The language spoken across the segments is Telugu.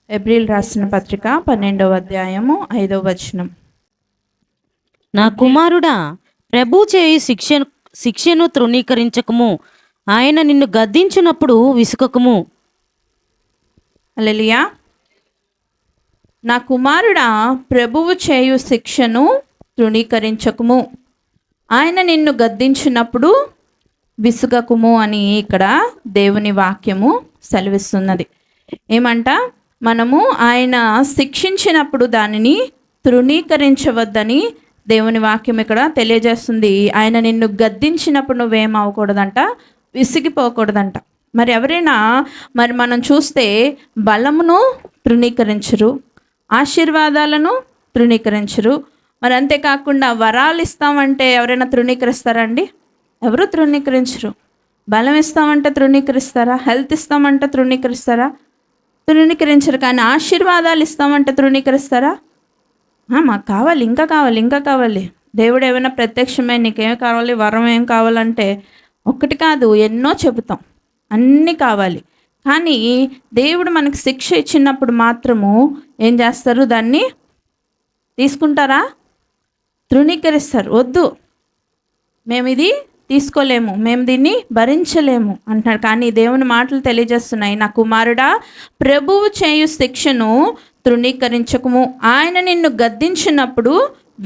ఎబ్రిల్ రాసిన పత్రిక 12వ అధ్యాయము 5వ వచనం. నా కుమారుడా, ప్రభు చేయు శిక్షను తృణీకరించకము. ఆయన నిన్ను గద్దించినప్పుడు విసుకకము. హల్లెలూయా. నా కుమారుడా, ప్రభువు చేయు శిక్షను తృణీకరించకము. ఆయన నిన్ను గద్దించినప్పుడు విసుగకుము అని ఇక్కడ దేవుని వాక్యము సెలవిస్తున్నది. ఏమంట, మనము ఆయన శిక్షించినప్పుడు దానిని తృణీకరించవద్దని దేవుని వాక్యం ఇక్కడ తెలియజేస్తుంది. ఆయన నిన్ను గద్దించినప్పుడు నువ్వేం అవ్వకూడదంట, విసిగిపోకూడదంట. మరి ఎవరైనా మనం చూస్తే బలమును తృణీకరించరు, ఆశీర్వాదాలను తృణీకరించరు. మరి అంతేకాకుండా వరాలు ఇస్తామంటే ఎవరైనా తృణీకరిస్తారా అండి? ఎవరు తృణీకరించరు. బలం ఇస్తామంటే తృణీకరిస్తారా? హెల్త్ ఇస్తామంటే తృణీకరిస్తారా? తృణీకరించరు. కానీ ఆశీర్వాదాలు ఇస్తామంటే తృణీకరిస్తారా? మాకు కావాలి, ఇంకా కావాలి, ఇంకా కావాలి. దేవుడు ఏమైనా ప్రత్యక్షమే నీకేం కావాలి, వరం ఏం కావాలంటే ఒక్కటి కాదు ఎన్నో చెబుతాం, అన్నీ కావాలి. కానీ దేవుడు మనకు శిక్ష ఇచ్చినప్పుడు మాత్రము ఏం చేస్తారు? దాన్ని తీసుకుంటారా? తృణీకరిస్తారు. వద్దు, మేము ఇది తీసుకోలేము, మేము దీన్ని భరించలేము అంటున్నాడు. కానీ దేవుని మాటలు తెలియజేస్తున్నాయి. నా కుమారుడా, ప్రభువు చేయు శిక్షను తృణీకరించకము. ఆయన నిన్ను గద్దించినప్పుడు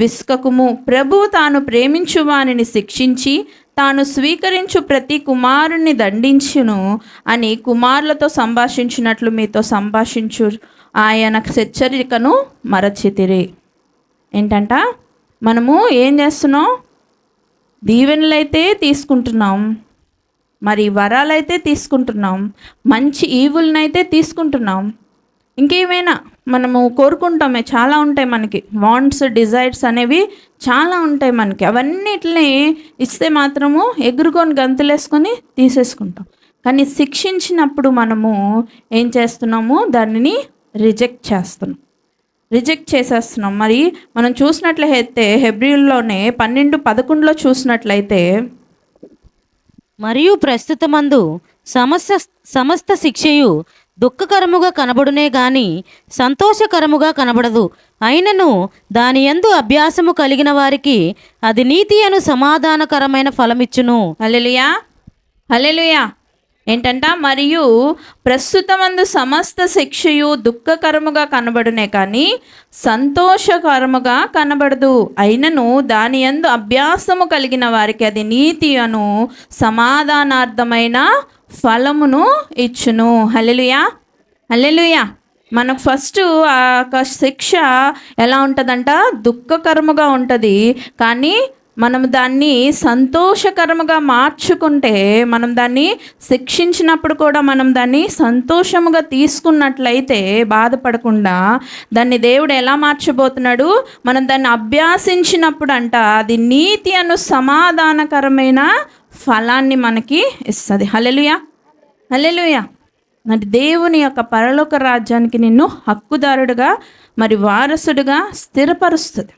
విసుకకుము. ప్రభువు తాను ప్రేమించు వానిని శిక్షించి తాను స్వీకరించు ప్రతి కుమారుణ్ణి దండించును అని కుమారులతో సంభాషించినట్లు మీతో సంభాషించు ఆయన హెచ్చరికను మరచితిరి. ఏంటంట, మనము ఏం చేస్తున్నాం? దీవెనలైతే తీసుకుంటున్నాం, మరి వరాలైతే తీసుకుంటున్నాం, మంచి ఈవులనైతే తీసుకుంటున్నాం. ఇంకేమైనా మనము కోరుకుంటామే, చాలా ఉంటాయి మనకి. వాంట్స్, డిజైర్స్ అనేవి చాలా ఉంటాయి మనకి. అవన్నిటిని ఇస్తే మాత్రము ఎగురుకొని గంతులేసుకొని తీసేసుకుంటాం. కానీ శిక్షించినప్పుడు మనము ఏం చేస్తున్నాము? దానిని రిజెక్ట్ చేసేస్తున్నాం. మరి మనం చూసినట్లయితే హెబ్రీల్లోనే 12:11 చూసినట్లయితే, మరియు ప్రస్తుతమందు సమస్త శిక్షయు దుఃఖకరముగా కనబడునే గాని సంతోషకరముగా కనబడదు. అయినను దాని యందు అభ్యాసము కలిగిన వారికి అది నీతి అను సమాధానకరమైన ఫలమిచ్చును. హల్లెలూయా, హల్లెలూయా. ఏంటంట, మరియు ప్రస్తుతమందు సమస్త శిక్షయు దుఃఖకరముగా కనబడునే కానీ సంతోషకరముగా కనబడదు. అయినను దాని యందు అభ్యాసము కలిగిన వారికి అది నీతి అను సమాధానార్థమైన ఫలమును ఇచ్చును. హల్లెలూయా, హల్లెలూయా. మనకు ఫస్ట్ ఆ శిక్ష ఎలా ఉంటుందంట? దుఃఖకరముగా ఉంటుంది. కానీ మనం దాన్ని సంతోషకరముగా మార్చుకుంటే, మనం దాన్ని శిక్షించినప్పుడు కూడా మనం దాన్ని సంతోషముగా తీసుకున్నట్లయితే, బాధపడకుండా దాన్ని దేవుడు ఎలా మార్చబోతున్నాడు? మనం దాన్ని అభ్యాసించినప్పుడు అంట అది నీతి అను సమాధానకరమైన ఫలాన్ని మనకి ఇస్తుంది. హల్లెలూయా, హల్లెలూయా. మరి దేవుని యొక్క పరలోక రాజ్యానికి నిన్ను హక్కుదారుడుగా మరి వారసుడుగా స్థిరపరుస్తుంది.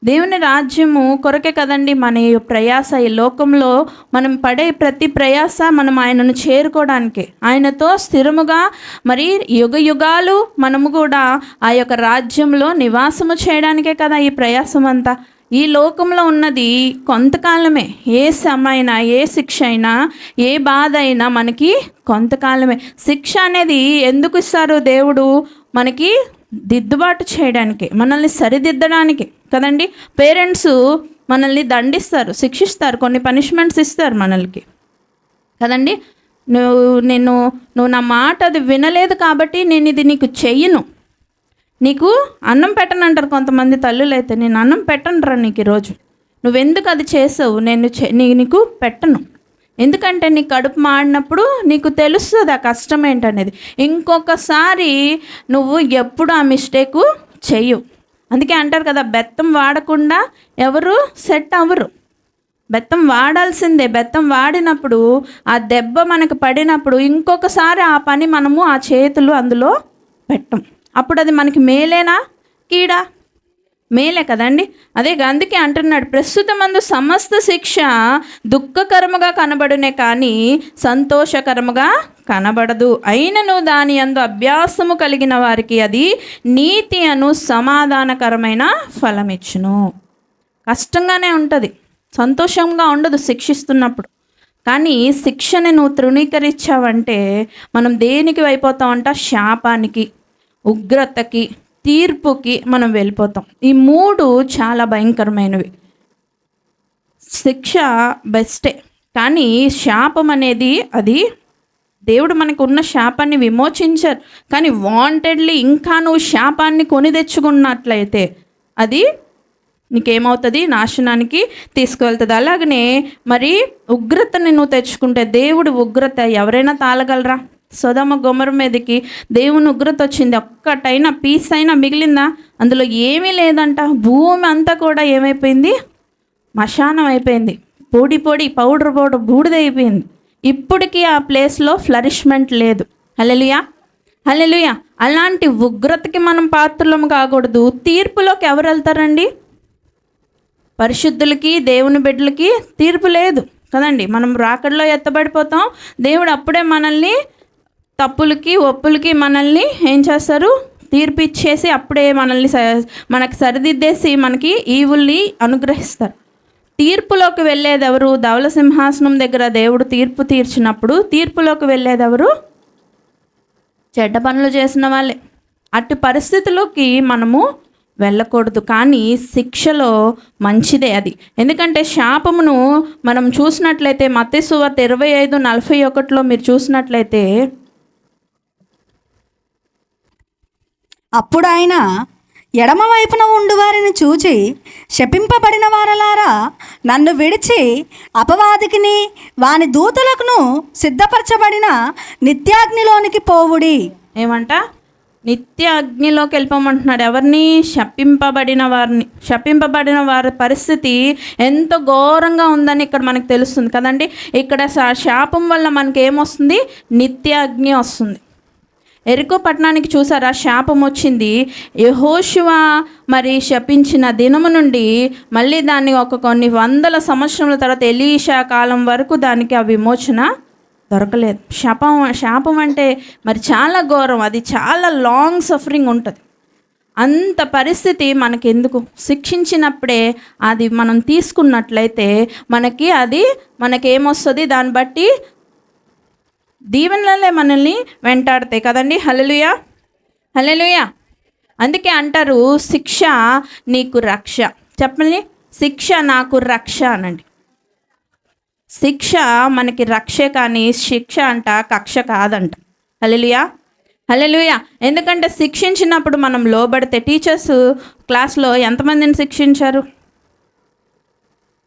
దేవుని రాజ్యము కొరకే కదండి మన ప్రయాస. ఈ లోకంలో మనం పడే ప్రతి ప్రయాస మనం ఆయనను చేరుకోవడానికే, ఆయనతో స్థిరముగా మరి యుగ యుగాలు మనము కూడా ఆ యొక్క రాజ్యంలో నివాసము చేయడానికే కదా ఈ ప్రయాసం అంతా. ఈ లోకంలో ఉన్నది కొంతకాలమే. ఏ శ్రమైనా, ఏ శిక్ష అయినా, ఏ బాధ అయినా మనకి కొంతకాలమే. శిక్ష అనేది ఎందుకు ఇస్తారు? దేవుడు మనకి దిద్దుబాటు చేయడానికి, మనల్ని సరిదిద్దడానికి కదండి. పేరెంట్స్ మనల్ని దండిస్తారు, శిక్షిస్తారు, కొన్ని పనిష్మెంట్స్ ఇస్తారు మనల్కి కదండి. నువ్వు నా మాట అది వినలేదు కాబట్టి నేను ఇది నీకు చెయ్యను, నీకు అన్నం పెట్టను అంటారు కొంతమంది తల్లులు అయితే. నేను అన్నం పెట్టనురా నీకు ఈరోజు, నువ్వెందుకు అది చేసావు, నీకు పెట్టను. ఎందుకంటే నీ కడుపు మాడినప్పుడు నీకు తెలుస్తుంది ఆ కష్టం ఏంటనేది. ఇంకొకసారి నువ్వు ఎప్పుడు ఆ మిస్టేకు చెయ్యవు. అందుకే అంటారు కదా, బెత్తం వాడకుండా ఎవరు సెట్ అవ్వరు. బెత్తం వాడాల్సిందే. బెత్తం వాడినప్పుడు ఆ దెబ్బ మనకు పడినప్పుడు ఇంకొకసారి ఆ పని మనము ఆ చేతులు అందులో పెట్టం. అప్పుడు అది మనకి మేలేనా కీడా? మేలే కదండి. అదే అందుకే అంటున్నాడు, ప్రస్తుతమందు సమస్త శిక్ష దుఃఖకరముగా కనబడునే కానీ సంతోషకరముగా కనబడదు. అయినను దాని యందు అభ్యాసము కలిగిన వారికి అది నీతి అను సమాధానకరమైన ఫలమిచ్చును. కష్టంగానే ఉంటుంది, సంతోషంగా ఉండదు శిక్షిస్తున్నప్పుడు. కానీ శిక్షని నువ్వు తృణీకరించావంటే మనం దేనికి అయిపోతామంట? శాపానికి, ఉగ్రతకి, తీర్పుకి మనం వెళ్ళిపోతాం. ఈ మూడు చాలా భయంకరమైనవి. శిక్ష బెస్టే, కానీ శాపం అనేది అది దేవుడు మనకు ఉన్న శాపాన్ని విమోచించారు, కానీ వాంటెడ్లీ ఇంకా నువ్వు శాపాన్ని కొని తెచ్చుకున్నట్లయితే అది నీకేమవుతుంది? నాశనానికి తీసుకువెళ్తుంది. అలాగనే మరి ఉగ్రతని నువ్వు తెచ్చుకుంటే, దేవుడు ఉగ్రత ఎవరైనా తాళగలరా? సొదొమ గొమొర మీదకి దేవుని ఉగ్రత వచ్చింది, ఒక్కటైనా పీస్ అయినా మిగిలిందా? అందులో ఏమీ లేదంట. భూమి అంతా కూడా ఏమైపోయింది? మశానం అయిపోయింది, పొడి పొడి పౌడర్ బూడిదైపోయింది. ఇప్పటికీ ఆ ప్లేస్లో ఫ్లరిష్మెంట్ లేదు. హల్లెలూయా, హల్లెలూయా. అలాంటి ఉగ్రతకి మనం పాత్రలం కాకూడదు. తీర్పులోకి ఎవరు వెళ్తారండి? పరిశుద్ధులకి, దేవుని బిడ్డలకి తీర్పు లేదు కదండి. మనం రాకడలో ఎత్తబడిపోతాం. దేవుడు అప్పుడే మనల్ని తప్పులకి, ఒప్పులకి మనల్ని ఏం చేస్తారు? తీర్పు ఇచ్చేసి అప్పుడే మనల్ని మనకు సరిదిద్దేసి మనకి ఈవుల్ని అనుగ్రహిస్తారు. తీర్పులోకి వెళ్ళేది ఎవరు? ధవల సింహాసనం దగ్గర దేవుడు తీర్పు తీర్చినప్పుడు తీర్పులోకి వెళ్ళేది ఎవరు? చెడ్డ పనులు చేసిన వాళ్ళే. అట్టి పరిస్థితుల్లోకి మనము వెళ్ళకూడదు. కానీ శిక్షలో మంచిదే అది. ఎందుకంటే శాపమును మనం చూసినట్లయితే మత్తయి సువార్త 25:41 మీరు చూసినట్లయితే, అప్పుడు ఆయన ఎడమ వైపున ఉండు వారిని చూచి, శపింపబడిన వారలారా, నన్ను విడిచి అపవాదికిని వాని దూతలకును సిద్ధపరచబడిన నిత్యాగ్నిలోనికి పోవుడి. ఏమంట? నిత్య అగ్నిలోకి వెళ్ళిపోమంటున్నాడు. ఎవరిని? శపింపబడిన వారిని. శపింపబడిన వారి పరిస్థితి ఎంత ఘోరంగా ఉందని ఇక్కడ మనకు తెలుస్తుంది కదండి. ఇక్కడ శాపం వల్ల మనకి ఏమొస్తుంది? నిత్య అగ్ని వస్తుంది. ఎరికో పట్టణానికి చూసారా శాపం వచ్చింది. యెహోషువ మరి శపించిన దినము నుండి మళ్ళీ దాన్ని కొన్ని వందల సంవత్సరముల తర్వాత ఎలీషా కాలం వరకు దానికి ఆ విమోచన దొరకలేదు. శాపం అంటే మరి చాలా ఘోరం, అది చాలా లాంగ్ సఫరింగ్ ఉంటుంది. అంత పరిస్థితి మనకెందుకు? శిక్షించినప్పుడే అది మనం తీసుకున్నట్లయితే మనకేమొస్తుంది? దాన్ని బట్టి దీవెనలే మనల్ని వెంటాడతాయి కదండి. హల్లెలూయా, హల్లెలూయా. అందుకే అంటారు, శిక్ష నీకు రక్ష. చెప్పండి, శిక్ష నాకు రక్ష అనండి. శిక్ష మనకి రక్షే, కానీ శిక్ష అంట కక్ష కాదంట. హల్లెలూయా, హల్లెలూయా. ఎందుకంటే శిక్షించినప్పుడు మనం లోబడితే, టీచర్స్ క్లాస్లో ఎంతమందిని శిక్షించారు?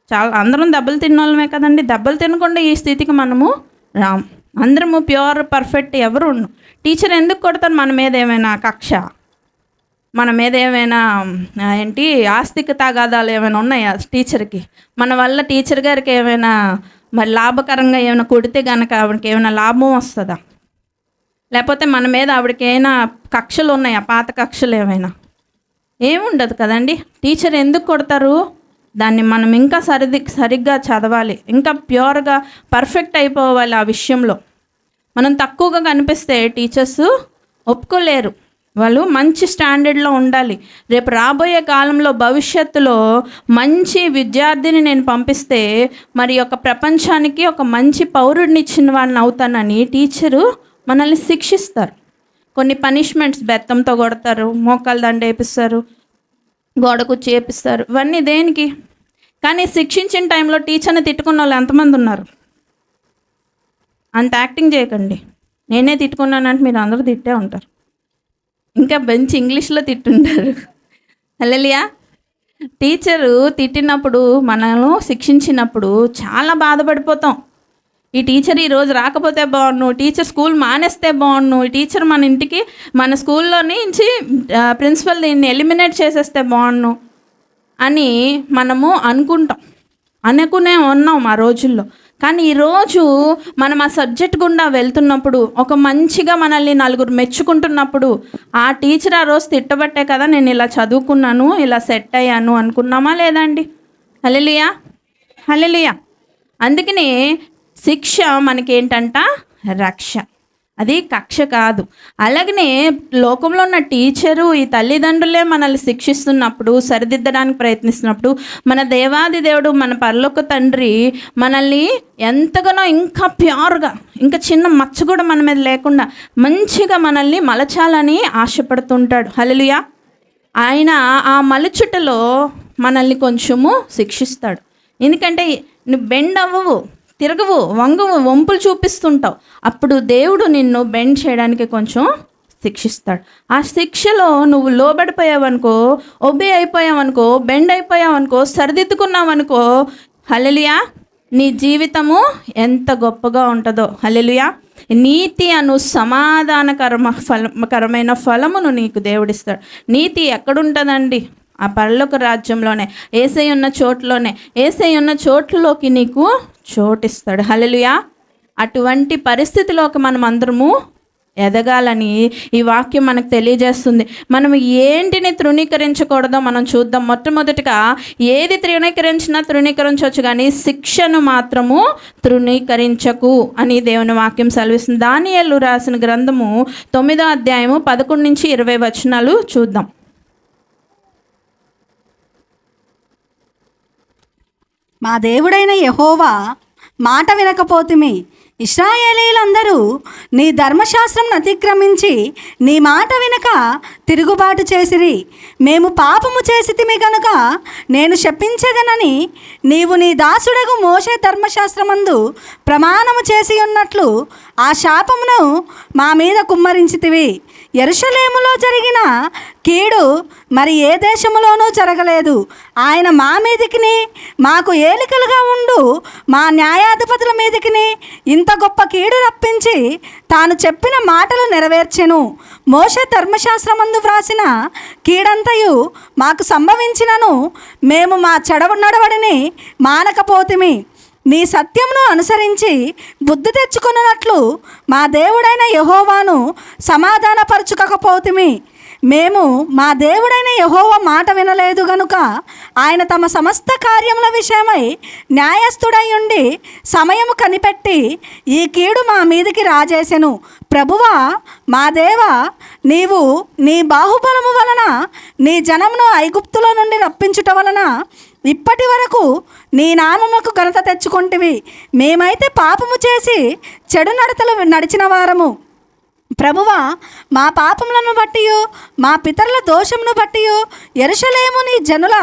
చాలా, అందరం దెబ్బలు తిన్నోళ్ళమే కదండి. దెబ్బలు తినకుండా ఈ స్థితికి మనము రాము. అందరము ప్యూర్ పర్ఫెక్ట్ ఎవరు ఉన్నాం. టీచర్ ఎందుకు కొడతారు? మన మీద ఏమైనా కక్ష, మన మీద ఏమైనా ఆస్తిక తగాదాలు ఏమైనా ఉన్నాయా టీచర్కి? మన వల్ల టీచర్ గారికి ఏమైనా మరి లాభకరంగా ఏమైనా కొడితే కనుక ఆవిడకి ఏమైనా లాభం వస్తుందా? లేకపోతే మన మీద ఆవిడకి ఏమైనా కక్షలు ఉన్నాయా? పాత కక్షలు ఏమైనా? ఏముండదు కదండి. టీచర్ ఎందుకు కొడతారు? దాన్ని మనం ఇంకా సరిగ్గా చదవాలి, ఇంకా ప్యూర్గా పర్ఫెక్ట్ అయిపోవాలి. ఆ విషయంలో మనం తక్కువగా కనిపిస్తే టీచర్స్ ఒప్పుకోలేరు. వాళ్ళు మంచి స్టాండర్డ్లో ఉండాలి. రేపు రాబోయే కాలంలో భవిష్యత్తులో మంచి విద్యార్థిని నేను పంపిస్తే మరి ఒక ప్రపంచానికి ఒక మంచి పౌరుడిని ఇచ్చిన వాళ్ళని అవుతానని టీచరు మనల్ని శిక్షిస్తారు. కొన్ని పనిష్మెంట్స్, బెత్తంతో కొడతారు, మోకాలు దండ వేపిస్తారు, గోడ కుర్చీ వేపిస్తారు. ఇవన్నీ దేనికి? కానీ శిక్షించిన టైంలో టీచర్ని తిట్టుకున్న వాళ్ళు ఎంతమంది ఉన్నారు? అంత యాక్టింగ్ చేయకండి. నేనే తిట్టుకున్నానంటే మీరు అందరూ తిట్టే ఉంటారు, ఇంకా మంచి ఇంగ్లీష్లో తిట్టుంటారు. హల్లెలూయా. టీచరు తిట్టినప్పుడు, మనల్ని శిక్షించినప్పుడు చాలా బాధపడిపోతాం. ఈ టీచర్ ఈరోజు రాకపోతే బాగుండు, టీచర్ స్కూల్ మానేస్తే బాగుండు, ఈ టీచర్ మన ఇంటికి మన స్కూల్లో నుంచి ప్రిన్సిపల్ దీన్ని ఎలిమినేట్ చేసేస్తే బాగుండు అని మనము అనుకుంటాం, అనుకునే ఉన్నాం ఆ రోజుల్లో. కానీ ఈరోజు మనం ఆ సబ్జెక్ట్ గుండా వెళ్తున్నప్పుడు, ఒక మంచిగా మనల్ని నలుగురు మెచ్చుకుంటున్నప్పుడు, ఆ టీచర్ ఆ రోజు తిట్టబట్టే కదా నేను ఇలా చదువుకున్నాను, ఇలా సెట్ అయ్యాను అనుకున్నామా లేదండి? హల్లెలూయా, హల్లెలూయా. అందుకనే శిక్ష మనకేంటంట? రక్ష. అది కక్ష కాదు. అలాగనే లోకంలో ఉన్న టీచరు, ఈ తల్లిదండ్రులే మనల్ని శిక్షిస్తున్నప్పుడు, సరిదిద్దడానికి ప్రయత్నిస్తున్నప్పుడు, మన దేవాది దేవుడు, మన పరలోక తండ్రి మనల్ని ఎంతగానో ఇంకా ప్యూర్గా, ఇంకా చిన్న మచ్చ కూడా మన మీద లేకుండా మంచిగా మనల్ని మలచాలని ఆశపడుతుంటాడు. హల్లెలూయా. ఆయన ఆ మలుచుటలో మనల్ని కొంచెము శిక్షిస్తాడు. ఎందుకంటే నువ్వు బెండ్ అవ్వవు, తిరగవు, వంగవు, వంపులు చూపిస్తుంటావు. అప్పుడు దేవుడు నిన్ను బెండ్ చేయడానికి కొంచెం శిక్షిస్తాడు. ఆ శిక్షలో నువ్వు లోబడిపోయావనుకో, ఒబే అయిపోయావనుకో, బెండ్ అయిపోయావనుకో, సరిదిద్దుకున్నావనుకో, హల్లెలూయా, నీ జీవితము ఎంత గొప్పగా ఉంటుందో. హల్లెలూయా. నీతి అను సమాధానకరమైన ఫలమును నీకు దేవుడిస్తాడు. నీతి ఎక్కడుంటుందండి? ఆ పరలోక రాజ్యంలోనే, యేసయ్య ఉన్న చోట్లోనే, యేసయ్య ఉన్న చోట్లలోకి నీకు చోటిస్తాడు. హల్లెలూయా. అటువంటి పరిస్థితిలోకి మనం అందరము ఎదగాలని ఈ వాక్యం మనకు తెలియజేస్తుంది. మనం ఏంటిని తృణీకరించకూడదో మనం చూద్దాం. మొట్టమొదటిగా ఏది తృణీకరించవచ్చు, కానీ శిక్షను మాత్రము తృణీకరించకు అని దేవుని వాక్యం సెలవిస్తుంది. దానియేలు రాసిన గ్రంథము 9వ అధ్యాయము 11 నుంచి 20 వచనాలు చూద్దాం. మా దేవుడైన యెహోవా మాట వినకపోతిమి. ఇశ్రాయేలీలందరూ నీ ధర్మశాస్త్రం అతిక్రమించి నీ మాట వినక తిరుగుబాటు చేసిరి. మేము పాపము చేసితిమి గనుక నేను శపించదనని నీవు నీ దాసుడగు మోషే ధర్మశాస్త్రమందు ప్రమాణము చేసి ఉన్నట్లు ఆ శాపమును మా మీద కుమ్మరించితివి. యెరూషలేములో జరిగిన కీడు మరి ఏ దేశములోనూ జరగలేదు. ఆయన మా మీదికిని, మాకు ఏలికలుగా ఉండు మా న్యాయాధిపతుల మీదికిని ఇంత గొప్ప కీడు రప్పించి తాను చెప్పిన మాటలు నెరవేర్చెను. మోషే ధర్మశాస్త్రమందు వ్రాసిన కీడంతయు మాకు సంభవించినను మేము మా నడవడిని మానకపోతిమి. నీ సత్యమును అనుసరించి బుద్ధి తెచ్చుకున్నట్లు మా దేవుడైన యెహోవాను సమాధానపరచుకోకపోతిమి. మేము మా దేవుడైన యెహోవా మాట వినలేదు గనుక ఆయన తమ సమస్త కార్యముల విషయమై న్యాయస్థుడై ఉండి సమయము కనిపెట్టి ఈ కీడు మా మీదికి రాజేసెను. ప్రభువా మా దేవా, నీవు నీ బాహుబలము వలన నీ జనమును ఐగుప్తులో నుండి రప్పించుట వలన ఇప్పటి వరకు నీ నామముకు ఘనత తెచ్చుకొంటివి. మేమైతే పాపము చేసి చెడు నడతలు నడిచిన వారము. ప్రభువా, మా పాపములను బట్టియు మా పితరుల దోషమును బట్టియు యెరూషలేము నీ జనుల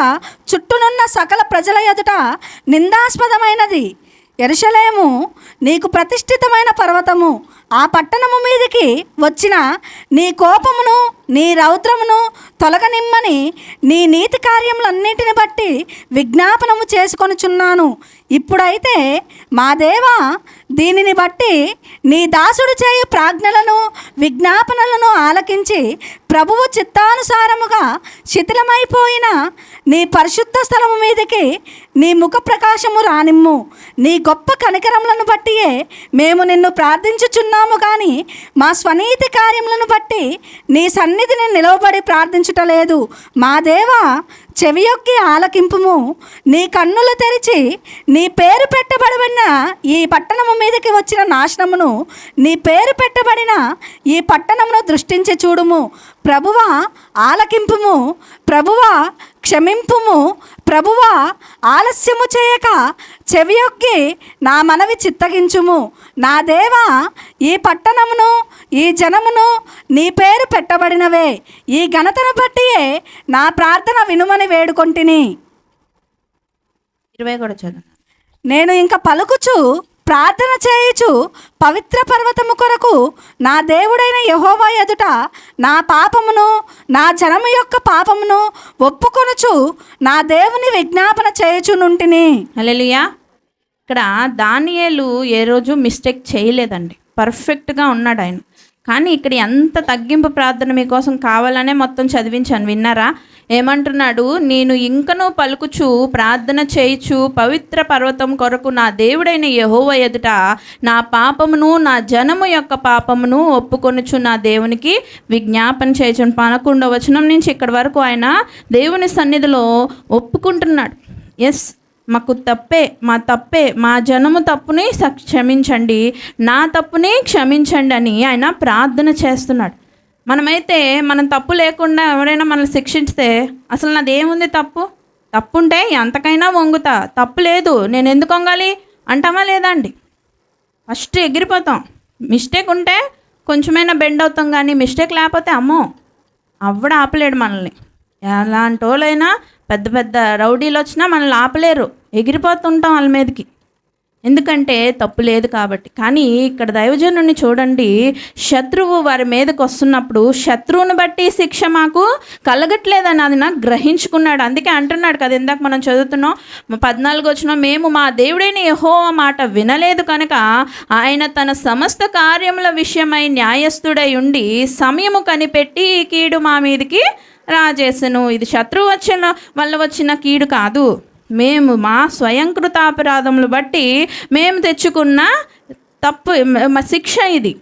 చుట్టూనున్న సకల ప్రజల ఎదుట నిందాస్పదమైనది. యెరూషలేము నీకు ప్రతిష్ఠితమైన పర్వతము. ఆ పట్టణము మీదికి వచ్చిన నీ కోపమును నీ రౌద్రమును తొలగనిమ్మని నీ నీతి కార్యములన్నింటిని బట్టి విజ్ఞాపనము చేసుకొనుచున్నాను. ఇప్పుడైతే మా దేవా, దీనిని బట్టి నీ దాసుడు చేయు ప్రాజ్ఞలను విజ్ఞాపనలను ఆలకించి ప్రభువు చిత్తానుసారముగా శిథిలమైపోయిన నీ పరిశుద్ధ స్థలము మీదకి నీ ముఖ ప్రకాశము రానిమ్ము. నీ గొప్ప కనికరములను బట్టియే మేము నిన్ను ప్రార్థించుచున్నాము కానీ మా స్వనీతి కార్యములను బట్టి నీ సన్నిధిని నిలవబడి ప్రార్థించుటలేదు. మా దేవా, చెవియొగ్గి ఆలకింపుము. నీ కన్నులు తెరిచి నీ పేరు పెట్టబడిన ఈ పట్టణము మీదకి వచ్చిన నాశనమును, నీ పేరు పెట్టబడిన ఈ పట్టణమును దృష్టించి చూడుము. ప్రభువా, ఆలకింపుము. ప్రభువా, క్షమింపుము. ప్రభువా, ఆలస్యము చేయక చెవియొగ్గి నా మనవి చిత్తగించుము. నా దేవా, ఈ పట్టణమును ఈ జనమును నీ పేరు పెట్టబడినవే. ఈ ఘనతను బట్టియే నా ప్రార్థన వినుమని వేడుకొంటిని. 20 కూడా చదువు. నేను ఇంకా పలుకుచు ప్రార్థన చేయుచు పవిత్ర పర్వతము కొరకు నా దేవుడైన యెహోవా ఎదుట నా పాపమును నా జనము యొక్క పాపమును ఒప్పుకొనుచు నా దేవుని విజ్ఞాపన చేయుచునుంటిని. హల్లెలూయా. ఇక్కడ దానియేలు ఏ రోజు మిస్టేక్ చేయలేదండి, పర్ఫెక్ట్గా ఉన్నాడు ఆయన. కానీ ఇక్కడ ఎంత తగ్గింపు ప్రార్థన మీకోసం కావాలనే మొత్తం చదివించాను, విన్నారా? ఏమంటున్నాడు, నేను ఇంకనూ పలుకుచు ప్రార్థన చేయుచు పవిత్ర పర్వతం కొరకు నా దేవుడైన యెహోవా ఎదుట నా పాపమును నా జనము యొక్క పాపమును ఒప్పుకొనుచు నా దేవునికి విజ్ఞాపన చేయుచును. 11వ వచనం నుంచి ఇక్కడి వరకు ఆయన దేవుని సన్నిధిలో ఒప్పుకుంటున్నాడు. ఎస్, మాకు తప్పే, మా తప్పే, మా జనము తప్పుని క్షమించండి, నా తప్పుని క్షమించండి అని ఆయన ప్రార్థన చేస్తున్నాడు. మనమైతే మనం తప్పు లేకుండా ఎవరైనా మనల్ని శిక్షిస్తే అసలు నాదేముంది తప్పు, తప్పుంటే ఎంతకైనా వంగుతా, తప్పు లేదు నేను ఎందుకు వంగాలి అంటామా లేదా అండి? ఫస్ట్ ఎగిరిపోతాం. మిస్టేక్ ఉంటే కొంచెమైనా బెండ్ అవుతాం, కానీ మిస్టేక్ లేకపోతే అమ్మో అవ్వడు ఆపలేడు మనల్ని. ఎలాంటి వాళ్ళైనా పెద్ద పెద్ద రౌడీలు వచ్చినా మనల్ని ఆపలేరు, ఎగిరిపోతుంటాం వాళ్ళ మీదకి, ఎందుకంటే తప్పు లేదు కాబట్టి. కానీ ఇక్కడ దైవజనుని చూడండి, శత్రువు వారి మీదకి వస్తున్నప్పుడు శత్రువుని బట్టి శిక్ష మాకు కలగట్లేదని అది నాకు గ్రహించుకున్నాడు. అందుకే అంటున్నాడు కదా, ఇందాక మనం చదువుతున్నాం 14 వచ్చిన, మేము మా దేవుడైన యెహోవా మాట వినలేదు కనుక ఆయన తన సమస్త కార్యముల విషయమై న్యాయస్థుడై ఉండి సమయము కనిపెట్టి ఈ కీడు మా మీదకి రాజేసెను. ఇది శత్రువు వచ్చిన వల్ల వచ్చిన కీడు కాదు, మేము మా స్వయంకృతాపరాధములు బట్టి మేము తెచ్చుకున్న తప్పు శిక్ష ఇది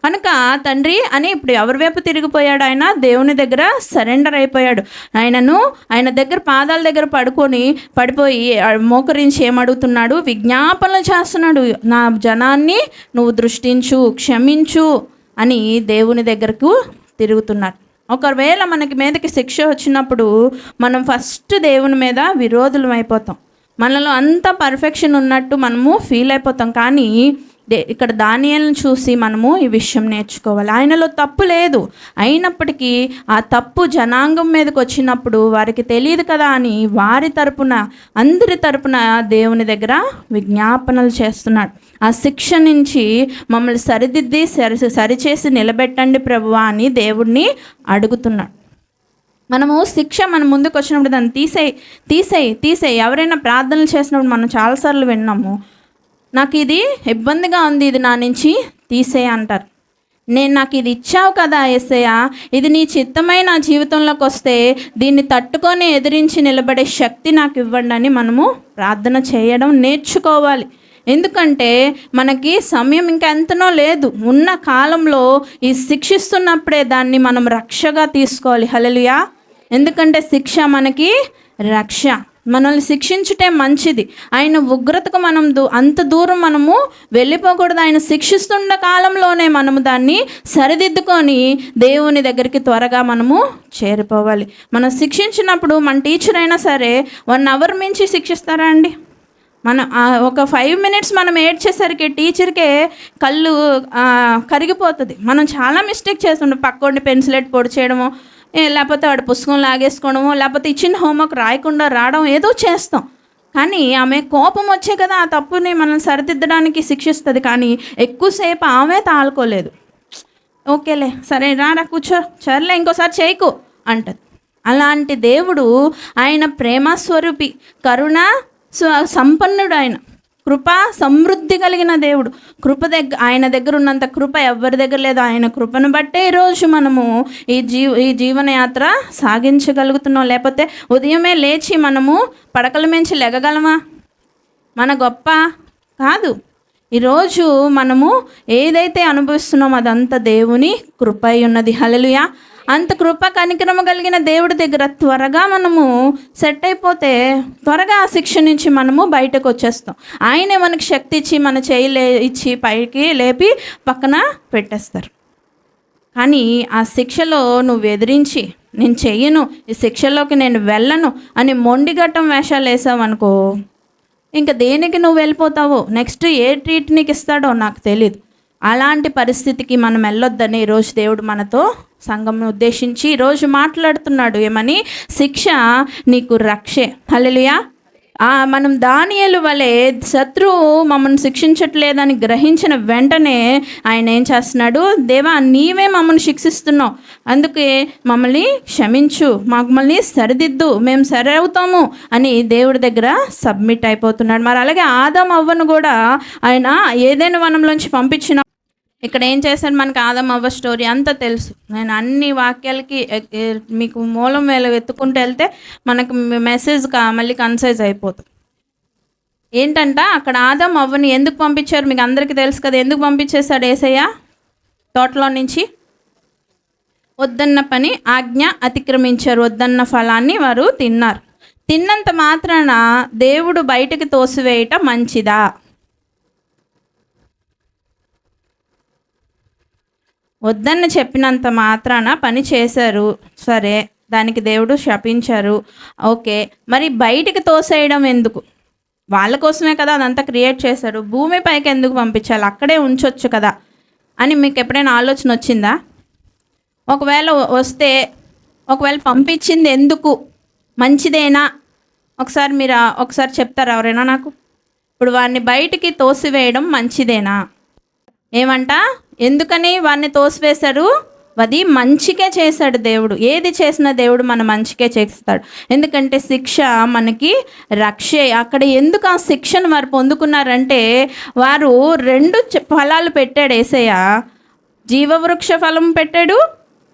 కనుక తండ్రి అని ఇప్పుడు ఎవరి వైపు తిరిగిపోయాడు? ఆయన దేవుని దగ్గర సరెండర్ అయిపోయాడు. ఆయన దగ్గర పాదాల దగ్గర పడిపోయి మోకరించి ఏమడుగుతున్నాడు? విజ్ఞాపనలు చేస్తున్నాడు. నా జనాన్ని నువ్వు దృష్టించు, క్షమించు అని దేవుని దగ్గరకు తిరుగుతున్నాడు. ఒకవేళ మనకి మీదకి శిక్ష వచ్చినప్పుడు మనం ఫస్ట్ దేవుని మీద విరోధులం అయిపోతాం. మనలో అంత పర్ఫెక్షన్ ఉన్నట్టు మనము ఫీల్ అయిపోతాం. కానీ ఇక్కడ దానియేలును చూసి మనము ఈ విషయం నేర్చుకోవాలి. ఆయనలో తప్పు లేదు, అయినప్పటికీ ఆ తప్పు జనాంగం మీదకి వచ్చినప్పుడు వారికి తెలియదు కదా అని వారి తరపున, అందరి తరపున దేవుని దగ్గర విజ్ఞాపనలు చేస్తున్నాడు. ఆ శిక్ష నుంచి మమ్మల్ని సరిదిద్ది సరిచేసి నిలబెట్టండి ప్రభువా అని దేవుడిని అడుగుతున్నాడు. మనము శిక్ష మన ముందుకు వచ్చినప్పుడు దాన్ని తీసేయి. ఎవరైనా ప్రార్థనలు చేసినప్పుడు మనం చాలాసార్లు విన్నాము, నాకు ఇది ఇబ్బందిగా ఉంది, ఇది నా నుంచి తీసేయ అంటారు. నాకు ఇది ఇచ్చావు కదా యేసయ్యా, ఇది నీ చిత్తమై నా జీవితంలోకి వస్తే దీన్ని తట్టుకొని ఎదిరించి నిలబడే శక్తి నాకు ఇవ్వండి అని మనము ప్రార్థన చేయడం నేర్చుకోవాలి. ఎందుకంటే మనకి సమయం ఇంకా ఎంతనో లేదు, ఉన్న కాలంలో ఈ శిక్షిస్తున్నప్పుడే దాన్ని మనం రక్షగా తీసుకోవాలి. హల్లెలూయా. ఎందుకంటే శిక్ష మనకి రక్ష. మనల్ని శిక్షించుటే మంచిది. ఆయన ఉగ్రతకు మనం అంత దూరం మనము వెళ్ళిపోకూడదు. ఆయన శిక్షిస్తున్న కాలంలోనే మనము దాన్ని సరిదిద్దుకొని దేవుని దగ్గరికి త్వరగా మనము చేరిపోవాలి. మనం శిక్షించినప్పుడు మన టీచర్ అయినా సరే 1 అవర్ మించి శిక్షిస్తారా అండి? మనం ఒక 5 మినిట్స్ మనం ఏడ్చేసరికి టీచర్కే కళ్ళు కరిగిపోతుంది. మనం చాలా మిస్టేక్ చేస్తుంటాం. పక్కోడిని పెన్సిల్ పొడి చేయడము, లేకపోతే వాడు పుస్తకం లాగేసుకోవడము, లేకపోతే ఇచ్చిన హోంవర్క్ రాయకుండా రావడం, ఏదో చేస్తాం. కానీ ఆమె కోపం వచ్చే కదా ఆ తప్పుని మనం సరిదిద్దడానికి శిక్షిస్తుంది. కానీ ఎక్కువసేపు ఆమె తాళుకోలేదు. ఓకేలే సరే రా కూర్చో, సర్లే ఇంకోసారి చేయకు అంటది. అలాంటి దేవుడు ఆయన ప్రేమ స్వరూపి, కరుణ సంపన్నుడు, ఆయన కృప సమృద్ధి కలిగిన దేవుడు. ఆయన దగ్గర ఉన్నంత కృప ఎవరి దగ్గర లేదు. ఆయన కృపను బట్టే ఈరోజు మనము ఈ జీవనయాత్ర సాగించగలుగుతున్నాం. లేకపోతే ఉదయమే లేచి మనము పడకల మించి లెగగలమా? మన గొప్ప కాదు. ఈరోజు మనము ఏదైతే అనుభవిస్తున్నామో అదంతా దేవుని కృప అయి ఉన్నది. హల్లెలూయా. అంత కృప కనికరమ కలిగిన దేవుడి దగ్గర త్వరగా మనము సెట్ అయిపోతే త్వరగా ఆ శిక్ష నుంచి మనము బయటకు వచ్చేస్తాం. ఆయనే మనకు శక్తి ఇచ్చి మన చేయి ఇచ్చి పైకి లేపి పక్కన పెట్టేస్తారు. కానీ ఆ శిక్షలో నువ్వు ఎదిరించి నేను చెయ్యను, ఈ శిక్షలోకి నేను వెళ్ళను అని మొండిగట్టం వేషాలు వేసావు అనుకో, ఇంకా దేనికి నువ్వు వెళ్ళిపోతావో, నెక్స్ట్ ఏ ట్రీట్ నీకు ఇస్తాడో నాకు తెలియదు. అలాంటి పరిస్థితికి మనం వెళ్ళొద్దని ఈరోజు దేవుడు మనతో సంఘంను ఉద్దేశించి ఈరోజు మాట్లాడుతున్నాడు. ఏమని? శిక్ష నీకు రక్షే. హల్లెలూయా. మనం దానియేలు వలె శత్రువు మమ్మల్ని శిక్షించట్లేదని గ్రహించిన వెంటనే ఆయన ఏం చేస్తున్నాడు? దేవా నీవే మమ్మల్ని శిక్షిస్తున్నావు, అందుకే మమ్మల్ని క్షమించు, మమ్మల్ని సరిదిద్దు, మేము సరి అవుతాము అని దేవుడి దగ్గర సబ్మిట్ అయిపోతున్నాడు. మరి అలాగే ఆదాము అవ్వను కూడా ఆయన ఏదైనా వనంలోంచి పంపించిన ఇక్కడ ఏం చేశాడు, మనకి ఆదం అవ్వ స్టోరీ అంతా తెలుసు. నేను అన్ని వాక్యాలకి మీకు మూలం వేళ వెతుక్కుంటూ వెళ్తే మనకు మెసేజ్ మళ్ళీ కన్సైజ్ అయిపోతుంది. ఏంటంట, అక్కడ ఆదం అవ్వని ఎందుకు పంపించారు మీకు అందరికీ తెలుసు కదా. ఎందుకు పంపించేశాడు యేసయ్య తోటలో నుంచి? వద్దన్న పని ఆజ్ఞ అతిక్రమించారు, వద్దన్న ఫలాన్ని వారు తిన్నారు. తిన్నంత మాత్రాన దేవుడు బయటకు తోసివేయటం మంచిదా? వద్దన్న చెప్పినంత మాత్రాన పని చేశారు, సరే, దానికి దేవుడు శపించారు, ఓకే. మరి బయటికి తోసేయడం ఎందుకు? వాళ్ళ కోసమే కదా అదంతా క్రియేట్ చేశాడు. భూమి పైకి ఎందుకు పంపించాలి? అక్కడే ఉంచొచ్చు కదా అని మీకు ఎప్పుడైనా ఆలోచన వచ్చిందా? ఒకవేళ వస్తే, ఒకవేళ పంపించింది ఎందుకు, మంచిదేనా? ఒకసారి చెప్తారా ఎవరైనా నాకు? ఇప్పుడు వాడిని బయటికి తోసివేయడం మంచిదేనా? ఏమంట, ఎందుకని వాడిని తోసివేశారు? అది మంచికే చేశాడు దేవుడు. ఏది చేసినా దేవుడు మన మంచికే చేస్తాడు. ఎందుకంటే శిక్ష మనకి రక్షే. అక్కడ ఎందుకు ఆ శిక్షను వారు పొందుకున్నారంటే, వారు 2 ఫలాలు పెట్టాడు యేసయ్య. జీవవృక్ష ఫలం పెట్టాడు,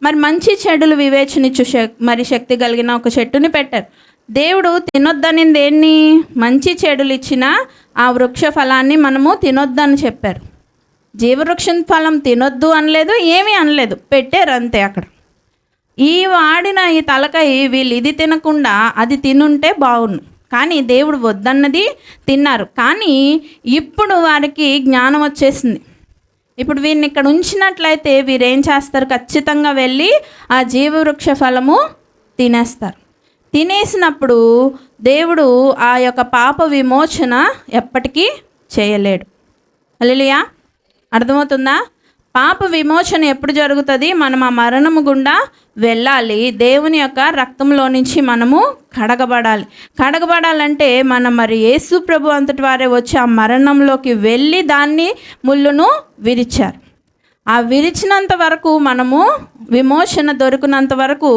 మరి మంచి చెడులు వివేచనిచ్చు మరి శక్తి కలిగిన ఒక చెట్టుని పెట్టారు. దేవుడు తినొద్దనింది దేన్ని? మంచి చెడులు ఇచ్చిన ఆ వృక్ష ఫలాన్ని మనము తినొద్దని చెప్పారు. జీవవృక్షం ఫలం తినొద్దు అనలేదు, ఏమీ అనలేదు, పెట్టారు అంతే. అక్కడ ఈ వాడిన ఈ తలకాయ వీళ్ళు ఇది తినకుండా అది తినుంటే బాగుండు, కానీ దేవుడు వద్దన్నది తిన్నారు. కానీ ఇప్పుడు వారికి జ్ఞానం వచ్చేసింది. ఇప్పుడు వీరిని ఇక్కడ ఉంచినట్లయితే వీరేం చేస్తారు? ఖచ్చితంగా వెళ్ళి ఆ జీవవృక్ష ఫలము తినేస్తారు. తినేసినప్పుడు దేవుడు ఆ యొక్క పాప విమోచన ఎప్పటికీ చేయలేడు. హల్లెలూయా, అర్థమవుతుందా? పాప విమోచన ఎప్పుడు జరుగుతుంది? మనం ఆ మరణము గుండా వెళ్ళాలి. దేవుని యొక్క రక్తంలో నుంచి మనము కడగబడాలంటే మనం మరి యేసు ప్రభు అంతటి వారే వచ్చి ఆ మరణంలోకి వెళ్ళి దాన్ని ముళ్ళును విరిచారు. ఆ విరిచినంత వరకు మనము విమోచన దొరికినంత వరకు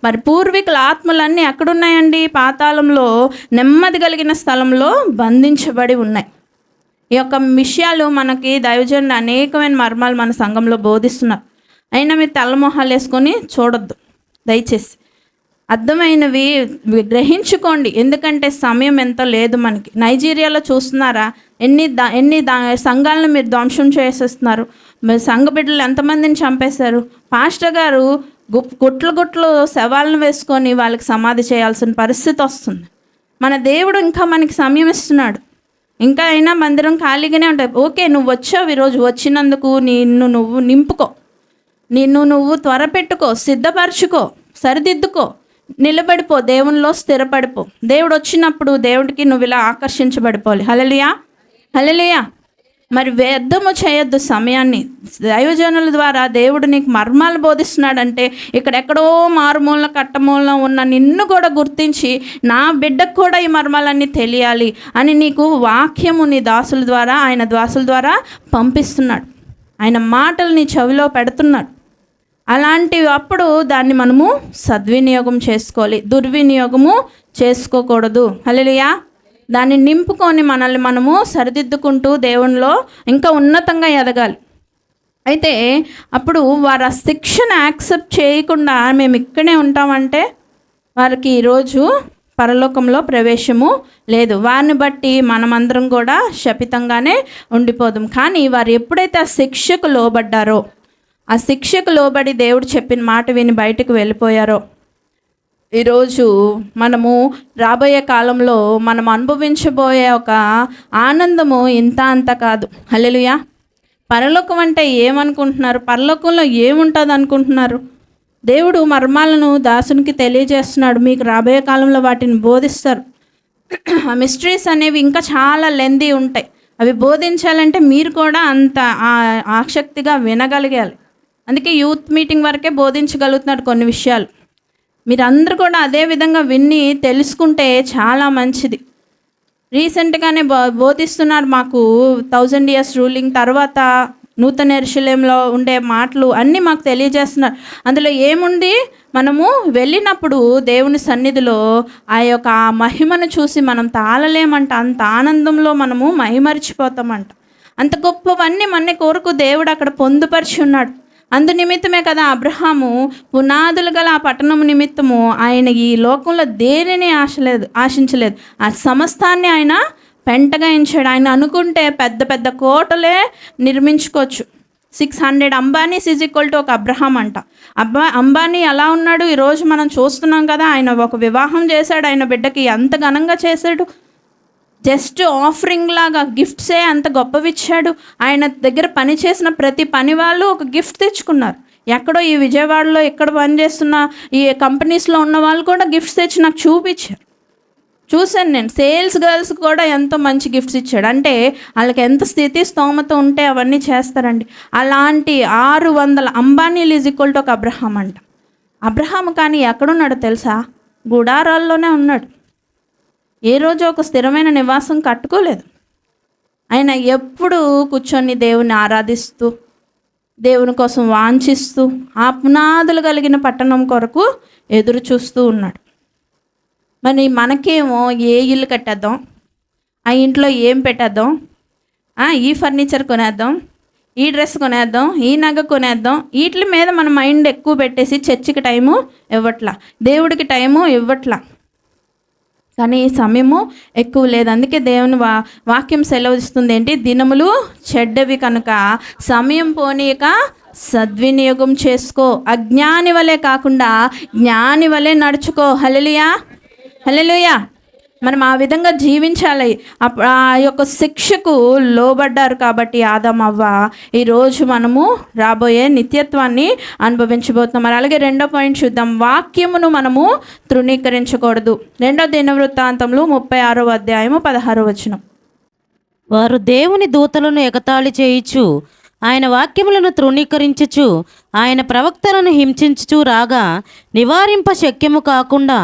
మరి పూర్వీకుల ఆత్మలన్నీ ఎక్కడున్నాయండి? పాతాళంలో, నెమ్మది కలిగిన స్థలంలో బంధించబడి ఉన్నాయి. ఈ యొక్క విషయాలు మనకి దైవజనులు అనేకమైన మర్మాలు మన సంఘంలో బోధిస్తున్నారు. అయినా మీరు తెల్లమొహాలు వేసుకొని చూడొద్దు దయచేసి. అర్థమైనవి గ్రహించుకోండి, ఎందుకంటే సమయం ఎంతో లేదు మనకి. నైజీరియాలో చూస్తున్నారా ఎన్ని సంఘాలను మీరు ధ్వంసం చేసేస్తున్నారు. మీరు సంఘ బిడ్డలు ఎంతమందిని చంపేశారు. పాస్టర్ గారు గుట్లు శవాలను వేసుకొని వాళ్ళకి సమాధి చేయాల్సిన పరిస్థితి వస్తుంది. మన దేవుడు ఇంకా మనకి సమయం ఇస్తున్నాడు. ఇంకా అయినా మందిరం ఖాళీగానే ఉంటాయి. ఓకే, నువ్వు వచ్చావు, ఈరోజు వచ్చినందుకు నువ్వు నింపుకో, నువ్వు త్వరపెట్టుకో, సిద్ధపరచుకో, సరిదిద్దుకో, నిలబడిపో, దేవునిలో స్థిరపడిపో. దేవుడు వచ్చినప్పుడు దేవుడికి నువ్వు ఇలా ఆకర్షించబడిపోవాలి. హల్లెలూయా, హల్లెలూయా. మరి వ్యర్థము చేయొద్దు సమయాన్ని. దైవజనుల ద్వారా దేవుడు నీకు మర్మాలు బోధిస్తున్నాడంటే ఇక్కడెక్కడో మారుమూల కట్టమూల ఉన్న నిన్ను కూడా గుర్తించి నా బిడ్డకు కూడా ఈ మర్మాలన్నీ తెలియాలి అని నీకు వాక్యము నీ దాసుల ద్వారా, ఆయన దాసుల ద్వారా పంపిస్తున్నాడు. ఆయన మాటలు నీ చెవిలో పెడుతున్నాడు. అలాంటివి అప్పుడు దాన్ని మనము సద్వినియోగం చేసుకోవాలి, దుర్వినియోగము చేసుకోకూడదు. హల్లెలూయా. దాన్ని నింపుకొని మనల్ని మనము సరిదిద్దుకుంటూ దేవునిలో ఇంకా ఉన్నతంగా ఎదగాలి. అయితే అప్పుడు వారు ఆ శిక్షను యాక్సెప్ట్ చేయకుండా మేము ఇక్కడే ఉంటామంటే వారికి ఈరోజు పరలోకంలో ప్రవేశము లేదు. వారిని బట్టి మనమందరం కూడా శపితంగానే ఉండిపోదాం. కానీ వారు ఎప్పుడైతే ఆ శిక్షకు లోబడ్డారో, ఆ శిక్షకు లోబడి దేవుడు చెప్పిన మాట విని బయటకు వెళ్ళిపోయారో, ఈరోజు మనము రాబోయే కాలంలో మనం అనుభవించబోయే ఒక ఆనందము ఇంత అంత కాదు. హల్లెలూయా. పరలోకం అంటే ఏమనుకుంటున్నారు? పరలోకంలో ఏముంటుంది అనుకుంటున్నారు? దేవుడు మర్మాలను దాసునికి తెలియజేస్తున్నాడు. మీకు రాబోయే కాలంలో వాటిని బోధిస్తారు. ఆ మిస్టరీస్ అనేవి ఇంకా చాలా లెందీ ఉంటాయి. అవి బోధించాలంటే మీరు కూడా అంత ఆసక్తిగా వినగలిగాలి. అందుకే యూత్ మీటింగ్ వరకే బోధించగలుగుతున్నాడు కొన్ని విషయాలు. మీరందరూ కూడా అదే విధంగా విని తెలుసుకుంటే చాలా మంచిది. రీసెంట్గానే బోధిస్తున్నారు మాకు 1000 years రూలింగ్ తర్వాత నూతన యెరూషలేములో ఉండే మాటలు అన్నీ మాకు తెలియజేస్తున్నారు. అందులో ఏముంది? మనము వెళ్ళినప్పుడు దేవుని సన్నిధిలో ఆ యొక్క మహిమను చూసి మనం తాళలేమంట. అంత ఆనందంలో మనము మహిమరిచిపోతామంట. అంత గొప్పవన్నీ మన కొరకు దేవుడు అక్కడ పొందుపరిచి ఉన్నాడు. అందు నిమిత్తమే కదా అబ్రహాము పునాదులు గల ఆ పట్టణం నిమిత్తము ఆయన ఈ లోకంలో దేనిని ఆశించలేదు. ఆ సమస్తాన్ని ఆయన పెంటగా ఎంచాడు. ఆయన అనుకుంటే పెద్ద పెద్ద కోటలే నిర్మించుకోవచ్చు. 600 అంబానీస్ ఈజ్ ఈక్వల్ టు ఒక అబ్రహాం అంట. అంబానీ ఎలా ఉన్నాడు ఈరోజు మనం చూస్తున్నాం కదా. ఆయన ఒక వివాహం చేశాడు, ఆయన బిడ్డకి ఎంత ఘనంగా చేశాడు. జస్ట్ ఆఫరింగ్ లాగా గిఫ్ట్సే అంత గొప్పవిచ్చాడు. ఆయన దగ్గర పని చేసిన ప్రతి పని వాళ్ళు ఒక గిఫ్ట్ తెచ్చుకున్నారు. ఎక్కడో ఈ విజయవాడలో ఇక్కడ పనిచేస్తున్న ఈ కంపెనీస్లో ఉన్న వాళ్ళు కూడా గిఫ్ట్స్ తెచ్చి నాకు చూపించారు. చూశాను నేను. సేల్స్ గర్ల్స్ కూడా ఎంతో మంచి గిఫ్ట్స్ ఇచ్చాడు. అంటే వాళ్ళకి ఎంత స్థితి స్తోమత ఉంటే అవన్నీ చేస్తారండి. అలాంటి 600 అంబానీలు ఈజ్ ఈక్వల్ టు ఒక అబ్రహాం అంట. అబ్రహాం కానీ ఎక్కడున్నాడో తెలుసా? గుడారాల్లోనే ఉన్నాడు. ఏ రోజు ఒక స్థిరమైన నివాసం కట్టుకోలేదు. ఆయన ఎప్పుడు కూర్చొని దేవుని ఆరాధిస్తూ, దేవుని కోసం వాంఛిస్తూ, ఆ పునాదులు కలిగిన పట్టణం కొరకు ఎదురు చూస్తూ ఉన్నాడు. మరి మనకేమో ఏ ఇల్లు కట్టేద్దాం, ఆ ఇంట్లో ఏం పెట్టేద్దాం, ఈ ఫర్నిచర్ కొనేద్దాం, ఈ డ్రెస్ కొనేద్దాం, ఈ నగ కొనేద్దాం, వీటి మీద మన మైండ్ ఎక్కువ పెట్టేసి చర్చికి టైము ఇవ్వట్లా, దేవుడికి టైము ఇవ్వట్లా. కానీ సమయము ఎక్కువ లేదు. అందుకే దేవుని వాక్యం సెలవిస్తుంది ఏంటి? దినములు చెడ్డవి కనుక సమయం పోనీయక సద్వినియోగం చేసుకో. అజ్ఞాని వలె కాకుండా జ్ఞాని వలె నడుచుకో. హల్లెలూయా, హల్లెలూయా. మనం ఆ విధంగా జీవించాలి. ఆ యొక్క శిక్షకు లోబడ్డారు కాబట్టి ఆదాము అవ్వ ఈరోజు మనము రాబోయే నిత్యత్వాన్ని అనుభవించబోతున్నాం. మరి అలాగే 2వ పాయింట్ చూద్దాం. వాక్యమును మనము తృణీకరించకూడదు. 2వ దినవృత్తాంతములు 36వ అధ్యాయము 16వ వచనం. వారు దేవుని దూతలను ఎగతాళి చేయుచు, ఆయన వాక్యములను తృణీకరించుచు, ఆయన ప్రవక్తలను హింసించుచు రాగా నివారింప శక్యము కాకుండా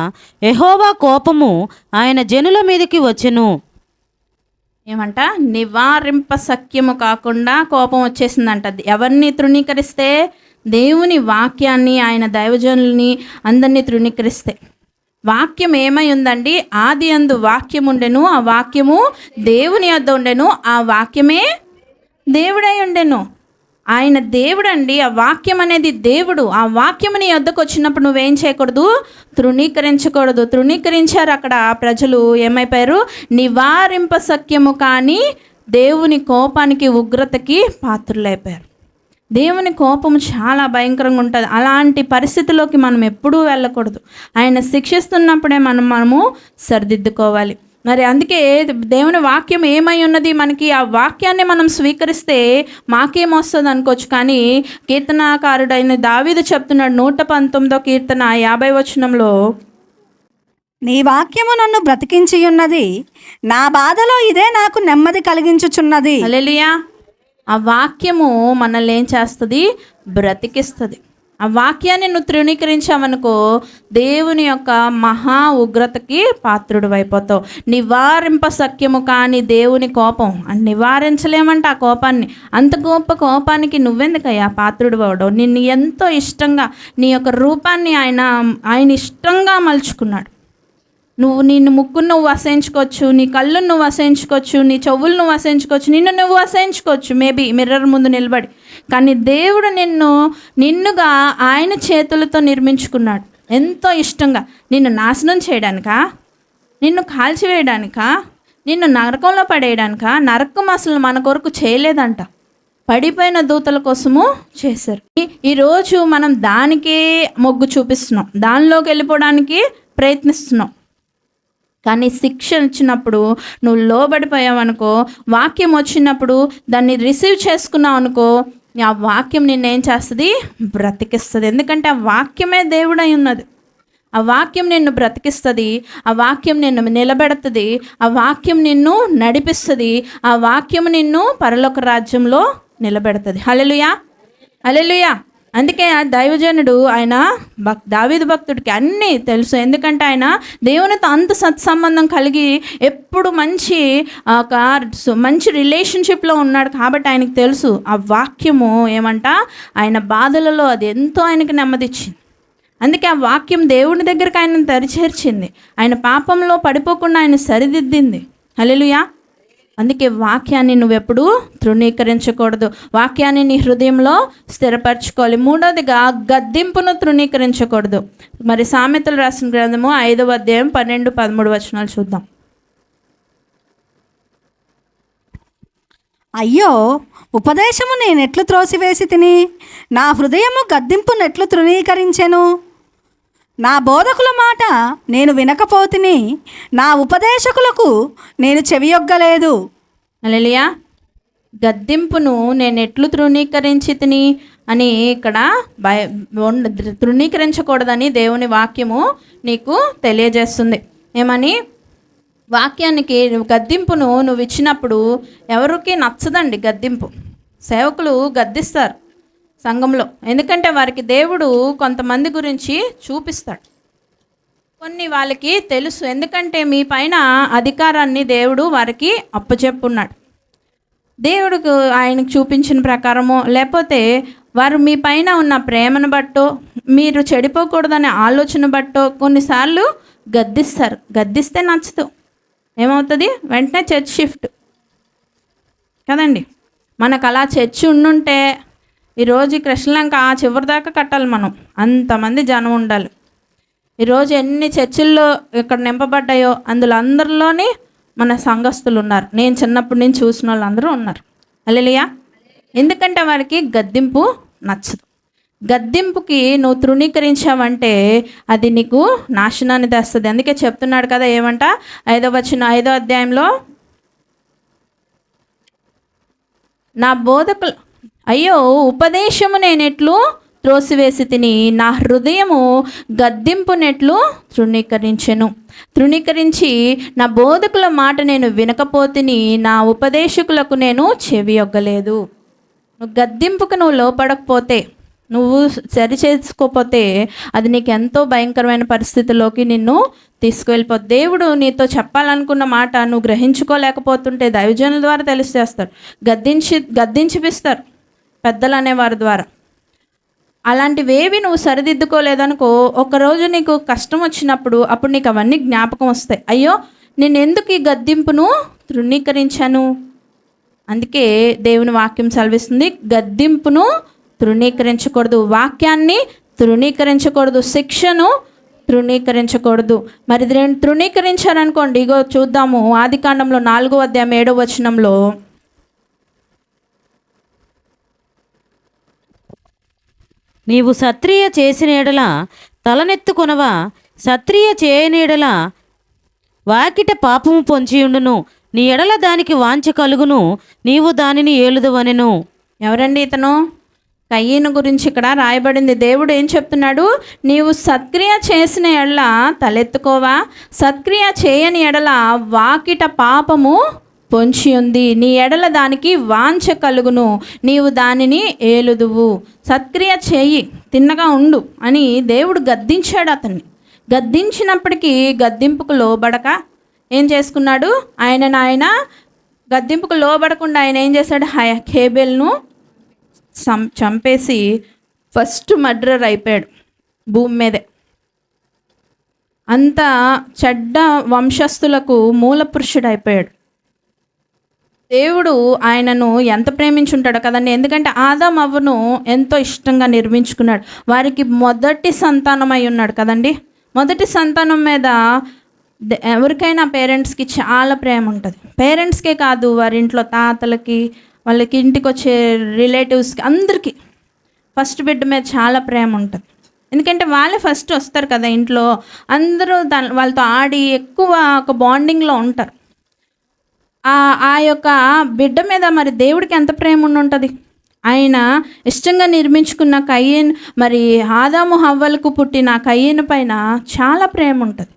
యెహోవా కోపము ఆయన జనుల మీదకి వచ్చెను. ఏమంట? నివారింప శక్యము కాకుండా కోపం వచ్చేసిందంట. ఎవరిని తృణీకరిస్తే? దేవుని వాక్యాన్ని, ఆయన దైవజనుల్ని అందరినీ తృణీకరిస్తే. వాక్యం ఏమై ఉందండి? ఆది యందు వాక్యం ఉండెను, ఆ వాక్యము దేవుని యొద్ద ఉండెను, ఆ వాక్యమే దేవుడై ఉండెను. ఆయన దేవుడు అండి. ఆ వాక్యం అనేది దేవుడు. ఆ వాక్యము నీ యొద్దకు వచ్చినప్పుడు నువ్వేం చేయకూడదు? తృణీకరించకూడదు. తృణీకరించారు అక్కడ ప్రజలు. ఏమైపోయారు? నివారింప శక్యము కానీ దేవుని కోపానికి, ఉగ్రతకి పాత్రులైపోయారు. దేవుని కోపం చాలా భయంకరంగా ఉంటుంది. అలాంటి పరిస్థితిలోకి మనం ఎప్పుడూ వెళ్ళకూడదు. ఆయన శిక్షిస్తున్నప్పుడే మనము సరిదిద్దుకోవాలి. మరి అందుకే దేవుని వాక్యం ఏమై ఉన్నది మనకి? ఆ వాక్యాన్ని మనం స్వీకరిస్తే మాకేమొస్తుంది అనుకోవచ్చు. కానీ కీర్తనాకారుడైన దావీదు చెప్తున్నాడు 119వ కీర్తన 50వ వచనంలో, నీ వాక్యము నన్ను బ్రతికించి ఉన్నది, నా బాధలో ఇదే నాకు నెమ్మది కలిగించుచున్నది. హల్లెలూయా. ఆ వాక్యము మనల్ని ఏం చేస్తుంది? బ్రతికిస్తుంది. ఆ వాక్యాన్ని నువ్వు తృణీకరించావనుకో దేవుని యొక్క మహా ఉగ్రతకి పాత్రుడు అయిపోతావు. నివారింప శక్యము కానీ దేవుని కోపం నివారించలేమంట. ఆ కోపాన్ని, అంత గొప్ప కోపానికి నువ్వెందుకయ్యా పాత్రుడు అవడం? నిన్ను ఎంతో ఇష్టంగా, నీ యొక్క రూపాన్ని ఆయన ఇష్టంగా మలుచుకున్నాడు. నిన్ను ముక్కును నువ్వు అసహించుకోవచ్చు, నీ కళ్ళను నువ్వు అసహించుకోవచ్చు, నీ చెవులు నువ్వు అసహించుకోవచ్చు, నిన్ను నువ్వు అసహించుకోవచ్చు మేబీ మిర్రర్ ముందు నిలబడి. కానీ దేవుడు నిన్నుగా ఆయన చేతులతో నిర్మించుకున్నాడు. ఎంతో ఇష్టంగా నిన్ను నాశనం చేయడానికా? నిన్ను కాల్చివేయడానికా? నిన్ను నరకంలో పడేయడానికా? నరకం అసలు మన కొరకు చేయలేదంట. పడిపోయిన దూతల కోసము చేశారు. ఈరోజు మనం దానికే మొగ్గు చూపిస్తున్నాం, దానిలోకి వెళ్ళిపోవడానికి ప్రయత్నిస్తున్నాం. కానీ శిక్ష ఇచ్చినప్పుడు నువ్వు లోబడిపోయావనుకో, వాక్యం వచ్చినప్పుడు దాన్ని రిసీవ్ చేసుకున్నావు అనుకో, ఆ వాక్యం నిన్నేం చేస్తుంది? బ్రతికిస్తుంది. ఎందుకంటే ఆ వాక్యమే దేవుడై ఉన్నది. ఆ వాక్యం నిన్ను బ్రతికిస్తుంది. ఆ వాక్యం నిన్ను నిలబెడుతుంది. ఆ వాక్యం నిన్ను నడిపిస్తుంది. ఆ వాక్యం నిన్ను పరలోక రాజ్యంలో నిలబెడుతుంది. హల్లెలూయా, హల్లెలూయా. అందుకే ఆ దైవజనుడు దావీదు భక్తుడికి అన్నీ తెలుసు. ఎందుకంటే ఆయన దేవునితో అంత సత్సంబంధం కలిగి ఎప్పుడు మంచి రిలేషన్షిప్లో ఉన్నాడు కాబట్టి ఆయనకు తెలుసు. ఆ వాక్యము ఆయన బాధలలో అది ఎంతో ఆయనకి నెమ్మదిచ్చింది. అందుకే ఆ వాక్యం దేవుని దగ్గరికి ఆయనను దరిచేర్చింది. ఆయన పాపంలో పడిపోకుండా ఆయన సరిదిద్దింది. హల్లెలూయా. అందుకే వాక్యాన్ని నువ్వెప్పుడు తృణీకరించకూడదు. వాక్యాన్ని నీ హృదయంలో స్థిరపరచుకోవాలి. మూడవదిగా గద్దింపును తృణీకరించకూడదు. మరి సామెతలు రాసిన గ్రంథము 5వ అధ్యాయం 12-13 వచనాలు చూద్దాం. అయ్యో, ఉపదేశము నేనెట్లు త్రోసివేసి తిని, నా హృదయము గద్దింపు నెట్లు తృణీకరించెను. నా బోధకుల మాట నేను వినకపోతిని, నా ఉపదేశకులకు నేను చెవియొగ్గలేదు. హల్లెలూయా. గద్దింపును నేను ఎట్లు తృణీకరించి తిని అని ఇక్కడ తృణీకరించకూడదని దేవుని వాక్యము నీకు తెలియజేస్తుంది. ఏమని? వాక్యానికి గద్దింపును నువ్వు ఇచ్చినప్పుడు ఎవరికి నచ్చదండి గద్దింపు. సేవకులు గద్దిస్తారు సంఘంలో, ఎందుకంటే వారికి దేవుడు కొంతమంది గురించి చూపిస్తాడు. కొన్ని వాళ్ళకి తెలుసు, ఎందుకంటే మీ పైన అధికారాన్ని దేవుడు వారికి అప్పచెప్పున్నాడు. దేవుడికి ఆయనకు చూపించిన ప్రకారమో లేకపోతే వారు మీ పైన ఉన్న ప్రేమను బట్టో మీరు చెడిపోకూడదనే ఆలోచన బట్టో కొన్నిసార్లు గద్దిస్తారు. గద్దిస్తే నచ్చదు, ఏమవుతుంది? వెంటనే చర్చ్ షిఫ్ట్ కదండి. మనకు అలా చర్చ్ ఉండుంటే ఈరోజు కృష్ణలంక ఆ చివరి దాకా కట్టాలి మనం, అంతమంది జనం ఉండాలి. ఈరోజు ఎన్ని చర్చిల్లో ఇక్కడ నింపబడ్డాయో అందులో అందరిలోని మన సంఘస్థులు ఉన్నారు. నేను చిన్నప్పటి నుంచి చూసిన వాళ్ళందరూ ఉన్నారు. హల్లెలూయా. ఎందుకంటే వారికి గద్దింపు నచ్చదు. గద్దింపుకి నువ్వు తృణీకరించావంటే అది నీకు నాశనాన్ని తెస్తుంది. అందుకే చెప్తున్నాడు కదా, ఏమంట? 5వ అధ్యాయంలో, నా బోధకులు అయ్యో ఉపదేశము నేనెట్లు త్రోసివేసి తిని, నా హృదయము గద్దింపునెట్లు తృణీకరించి నా బోధకుల మాట నేను వినకపోతిని, నా ఉపదేశకులకు నేను చెవియొగ్గలేదు. నువ్వు గద్దింపుకు నువ్వు లోపడకపోతే, నువ్వు సరి చేసుకోకపోతే అది నీకు ఎంతో భయంకరమైన పరిస్థితిలోకి నిన్ను తీసుకువెళ్ళిపోతుంది. దేవుడు నీతో చెప్పాలనుకున్న మాట నువ్వు గ్రహించుకోలేకపోతుంటే దైవజనుల ద్వారా తెలిసేస్తారు, గద్దించిపిస్తారు పెద్దలు అనేవారి ద్వారా. అలాంటివేవి నువ్వు సరిదిద్దుకోలేదనుకో, ఒకరోజు నీకు కష్టం వచ్చినప్పుడు అప్పుడు నీకు అవన్నీ జ్ఞాపకం వస్తాయి. అయ్యో, నేను ఎందుకు ఈ గద్దింపును తృణీకరించాను? అందుకే దేవుని వాక్యం సెలవిస్తుంది, గద్దింపును తృణీకరించకూడదు, వాక్యాన్ని తృణీకరించకూడదు, శిక్షను తృణీకరించకూడదు. మరి తృణీకరించారనుకోండి, ఇగో చూద్దాము ఆదికాండంలో 4వ అధ్యాయం 7వ వచనంలో, నీవు సత్క్రియ చేసిన ఎడల తలనెత్తుకొనవా, సత్క్రియ చేయని ఎడల వాకిట పాపము పొంచియుండును, నీ ఎడల దానికి వాంఛ కలుగును, నీవు దానిని ఏలుదువనెను. ఎవరండి ఇతను? కయ్యను గురించి ఇక్కడ రాయబడింది. దేవుడు ఏం చెప్తున్నాడు? నీవు సత్క్రియ చేసిన ఎడల తలెత్తుకోవా, సత్క్రియ చేయని ఎడల వాకిట పాపము పొంచి ఉంది, నీ ఎడల దానికి వాంఛ కలుగును, నీవు దానిని ఏలుదువు. సత్క్రియ చేయి, తిన్నగా ఉండు అని దేవుడు గద్దించాడు అతన్ని. గద్దించినప్పటికీ గద్దింపుకు లోబడక ఏం చేసుకున్నాడు? ఆయన గద్దింపుకు లోబడకుండా ఆయన ఏం చేశాడు? హేబెల్ను చంపేసి ఫస్ట్ మర్డరర్ అయిపోయాడు భూమి మీదే. అంత చెడ్డ వంశస్థులకు మూల పురుషుడు అయిపోయాడు. దేవుడు ఆయనను ఎంత ప్రేమించుంటాడో కదండి. ఎందుకంటే ఆదాము అవ్వను ఎంతో ఇష్టంగా నిర్మించుకున్నాడు. వారికి మొదటి సంతానమై ఉన్నాడు కదండి. మొదటి సంతానం మీద ఎవరికైనా పేరెంట్స్కి చాలా ప్రేమ ఉంటుంది. పేరెంట్స్కే కాదు, వారి ఇంట్లో తాతలకి, వాళ్ళకి ఇంటికి వచ్చే రిలేటివ్స్కి, అందరికీ ఫస్ట్ బిడ్డ మీద చాలా ప్రేమ ఉంటుంది. ఎందుకంటే వాళ్ళే ఫస్ట్ వస్తారు కదా ఇంట్లో. అందరూ వాళ్ళతో ఆడి ఎక్కువ ఒక బాండింగ్లో ఉంటారు. ఆ యొక్క బిడ్డ మీద మరి దేవుడికి ఎంత ప్రేమ ఉంటుంది. ఆయన ఇష్టంగా నిర్మించుకున్న కయ్యను, మరి ఆదాము హవ్వలకు పుట్టిన కయ్యను పైన చాలా ప్రేమ ఉంటుంది.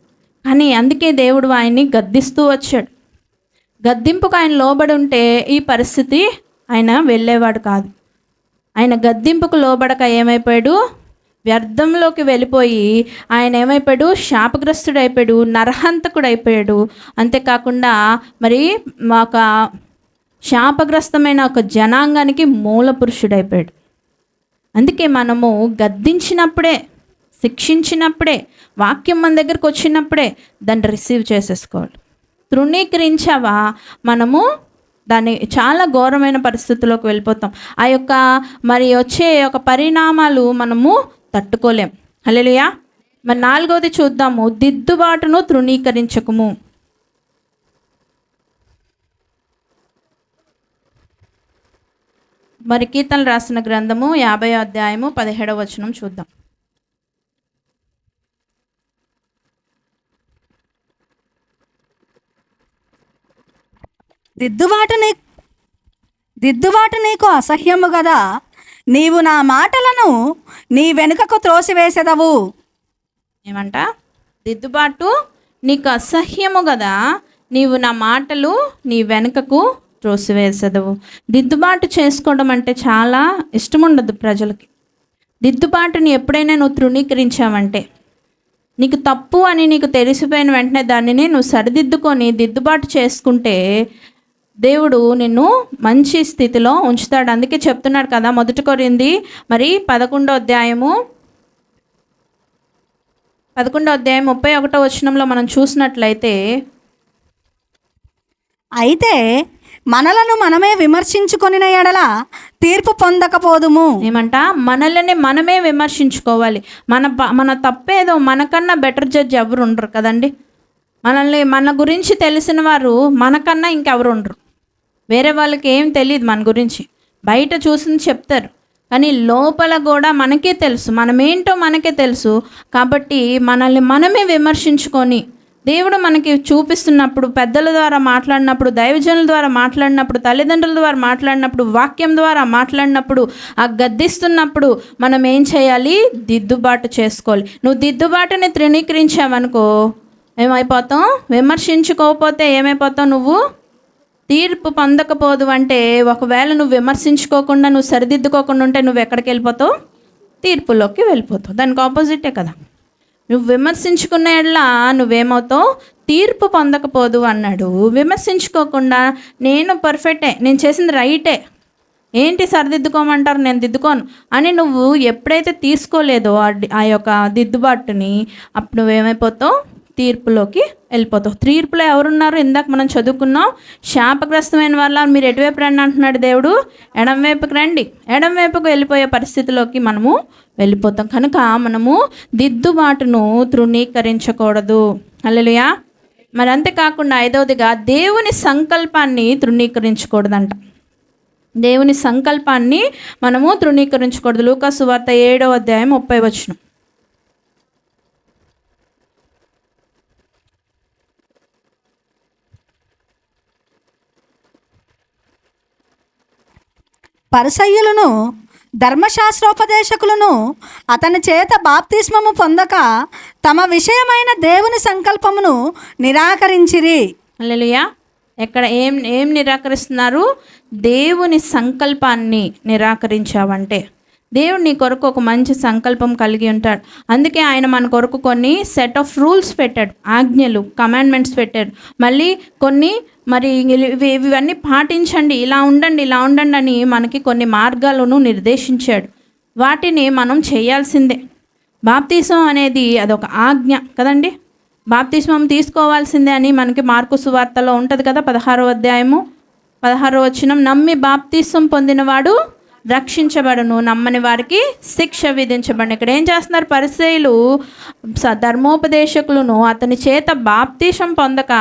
కానీ అందుకే దేవుడు ఆయన్ని గద్దిస్తూ వచ్చాడు. గద్దింపుకు ఆయన లోబడి ఉంటే ఈ పరిస్థితి ఆయన వెళ్ళేవాడు కాదు. ఆయన గద్దింపుకు లోబడక ఏమైపోయాడు? వ్యర్థంలోకి వెళ్ళిపోయి ఆయన ఏమైపోయాడు? శాపగ్రస్తుడు అయిపోయాడు, నరహంతకుడు అయిపోయాడు. అంతేకాకుండా మరి ఒక శాపగ్రస్తమైన ఒక జనాంగానికి మూల పురుషుడైపోయాడు. అందుకే మనము గద్దించినప్పుడే, శిక్షించినప్పుడే, వాక్యం మన దగ్గరకు వచ్చినప్పుడే దాన్ని రిసీవ్ చేసేసుకోవాలి. తృణీకరించావా, మనము దాన్ని చాలా ఘోరమైన పరిస్థితుల్లోకి వెళ్ళిపోతాం. ఆ యొక్క మరి వచ్చే ఒక పరిణామాలు మనము తట్టుకోలేం. హల్లెలూయా. మరి 4వది చూద్దాము, దిద్దుబాటును తృణీకరించకము. మరి కీర్తనలు రాసిన గ్రంథము 50వ అధ్యాయము 17వ వచనం చూద్దాం. దిద్దుబాటు నీకు అసహ్యము గదా, నీవు నా మాటలను నీ వెనుకకు త్రోసివేసెదవు. ఏమంట? దిద్దుబాటు నీకు అసహ్యము కదా, నీవు నా మాటలు నీ వెనుకకు త్రోసివేసెదవు. దిద్దుబాటు చేసుకోవడం అంటే చాలా ఇష్టం ఉండదు ప్రజలకి. దిద్దుబాటుని ఎప్పుడైనా నువ్వు తృణీకరించావంటే, నీకు తప్పు అని నీకు తెలిసిపోయిన వెంటనే దానిని నువ్వు సరిదిద్దుకొని దిద్దుబాటు చేసుకుంటే దేవుడు నిన్ను మంచి స్థితిలో ఉంచుతాడు. అందుకే చెప్తున్నాడు కదా, 1 కొరింథీ మరి 11వ అధ్యాయము 31వ వచనంలో మనం చూసినట్లయితే, అయితే మనలను మనమే విమర్శించుకొనిన ఎడల తీర్పు పొందకపోదుము. ఏమంట? మనల్ని మనమే విమర్శించుకోవాలి. మన తప్పేదో మనకన్నా బెటర్ జడ్జ్ ఎవరు ఉండరు కదండి. మన గురించి తెలిసిన వారు మనకన్నా ఇంకెవరు ఉండరు. వేరే వాళ్ళకి ఏం తెలియదు మన గురించి, బయట చూసింది చెప్తారు, కానీ లోపల కూడా మనకే తెలుసు, మనమేంటో మనకే తెలుసు. కాబట్టి మనల్ని మనమే విమర్శించుకొని దేవుడు మనకి చూపిస్తున్నప్పుడు, పెద్దల ద్వారా మాట్లాడినప్పుడు, దైవజనుల ద్వారా మాట్లాడినప్పుడు, తల్లిదండ్రుల ద్వారా మాట్లాడినప్పుడు, వాక్యం ద్వారా మాట్లాడినప్పుడు, ఆ గద్దిస్తున్నప్పుడు మనం ఏం చేయాలి? దిద్దుబాటు చేసుకోవాలి. నువ్వు దిద్దుబాటుని తృణీకరించావనుకో ఏమైపోతాం? విమర్శించుకోకపోతే ఏమైపోతావు? నువ్వు తీర్పు పొందకపోదు. అంటే ఒకవేళ నువ్వు విమర్శించుకోకుండా, నువ్వు సరిదిద్దుకోకుండా ఉంటే నువ్వు ఎక్కడికి వెళ్ళిపోతావు? తీర్పులోకి వెళ్ళిపోతావు. దానికి ఆపోజిటే కదా. నువ్వు విమర్శించుకునేలా నువ్వేమవుతావు? తీర్పు పొందకపోదు అన్నాడు. విమర్శించుకోకుండా నేను పర్ఫెక్టే, నేను చేసింది రైటే, ఏంటి సరిదిద్దుకోమంటారు, నేను దిద్దుకోను అని నువ్వు ఎప్పుడైతే తీసుకోలేదో ఆ యొక్క దిద్దుబాటుని, అప్పుడు నువ్వేమైపోతావు? తీర్పులోకి వెళ్ళిపోతావు. తీర్పులో ఎవరున్నారు? ఇందాక మనం చదువుకున్నాం, శాపగ్రస్తమైన వాళ్ళ మీరు ఎటువైపు రండి అంటున్నాడు దేవుడు. ఎడం వైపుకి రండి. ఎడం వైపుకు వెళ్ళిపోయే పరిస్థితిలోకి మనము వెళ్ళిపోతాం. కనుక మనము దిద్దుబాటును తృణీకరించకూడదు. హల్లెలూయా. మరి అంతేకాకుండా 5వదిగా దేవుని సంకల్పాన్ని తృణీకరించకూడదంట. దేవుని సంకల్పాన్ని మనము తృణీకరించకూడదు. లూకా సువార్త 7వ అధ్యాయం 30వ వచనం. పరిసయ్యులను ధర్మశాస్త్రోపదేశకులను అతని చేత బాప్తిస్మము పొందక తమ విషయమైన దేవుని సంకల్పమును నిరాకరించిరి. హల్లెలూయా. ఎక్కడ ఏం నిరాకరిస్తున్నారు? దేవుని సంకల్పాన్ని నిరాకరించావంటే, దేవుడు నీ కొరకు ఒక మంచి సంకల్పం కలిగి ఉంటాడు. అందుకే ఆయన మన కొరకు కొన్ని సెట్ ఆఫ్ రూల్స్ పెట్టాడు, ఆజ్ఞలు, కమాండ్మెంట్స్ పెట్టాడు. మళ్ళీ కొన్ని మరి ఇవన్నీ పాటించండి, ఇలా ఉండండి అని మనకి కొన్ని మార్గాలను నిర్దేశించాడు. వాటిని మనం చేయాల్సిందే. బాప్తిసం అనేది అదొక ఆజ్ఞ కదండి. బాప్తిస్మం తీసుకోవాల్సిందే అని మనకి మార్కు సువార్తలో ఉంటుంది కదా, 16వ అధ్యాయము 16వ వచనం. నమ్మి బాప్తిస్మం పొందినవాడు రక్షించబడును, నమ్మని వారికి శిక్ష విధించబడును. ఇక్కడ ఏం చేస్తున్నారు? పరిసయ్యులు ధర్మోపదేశకులను అతని చేత బాప్తిసం పొందక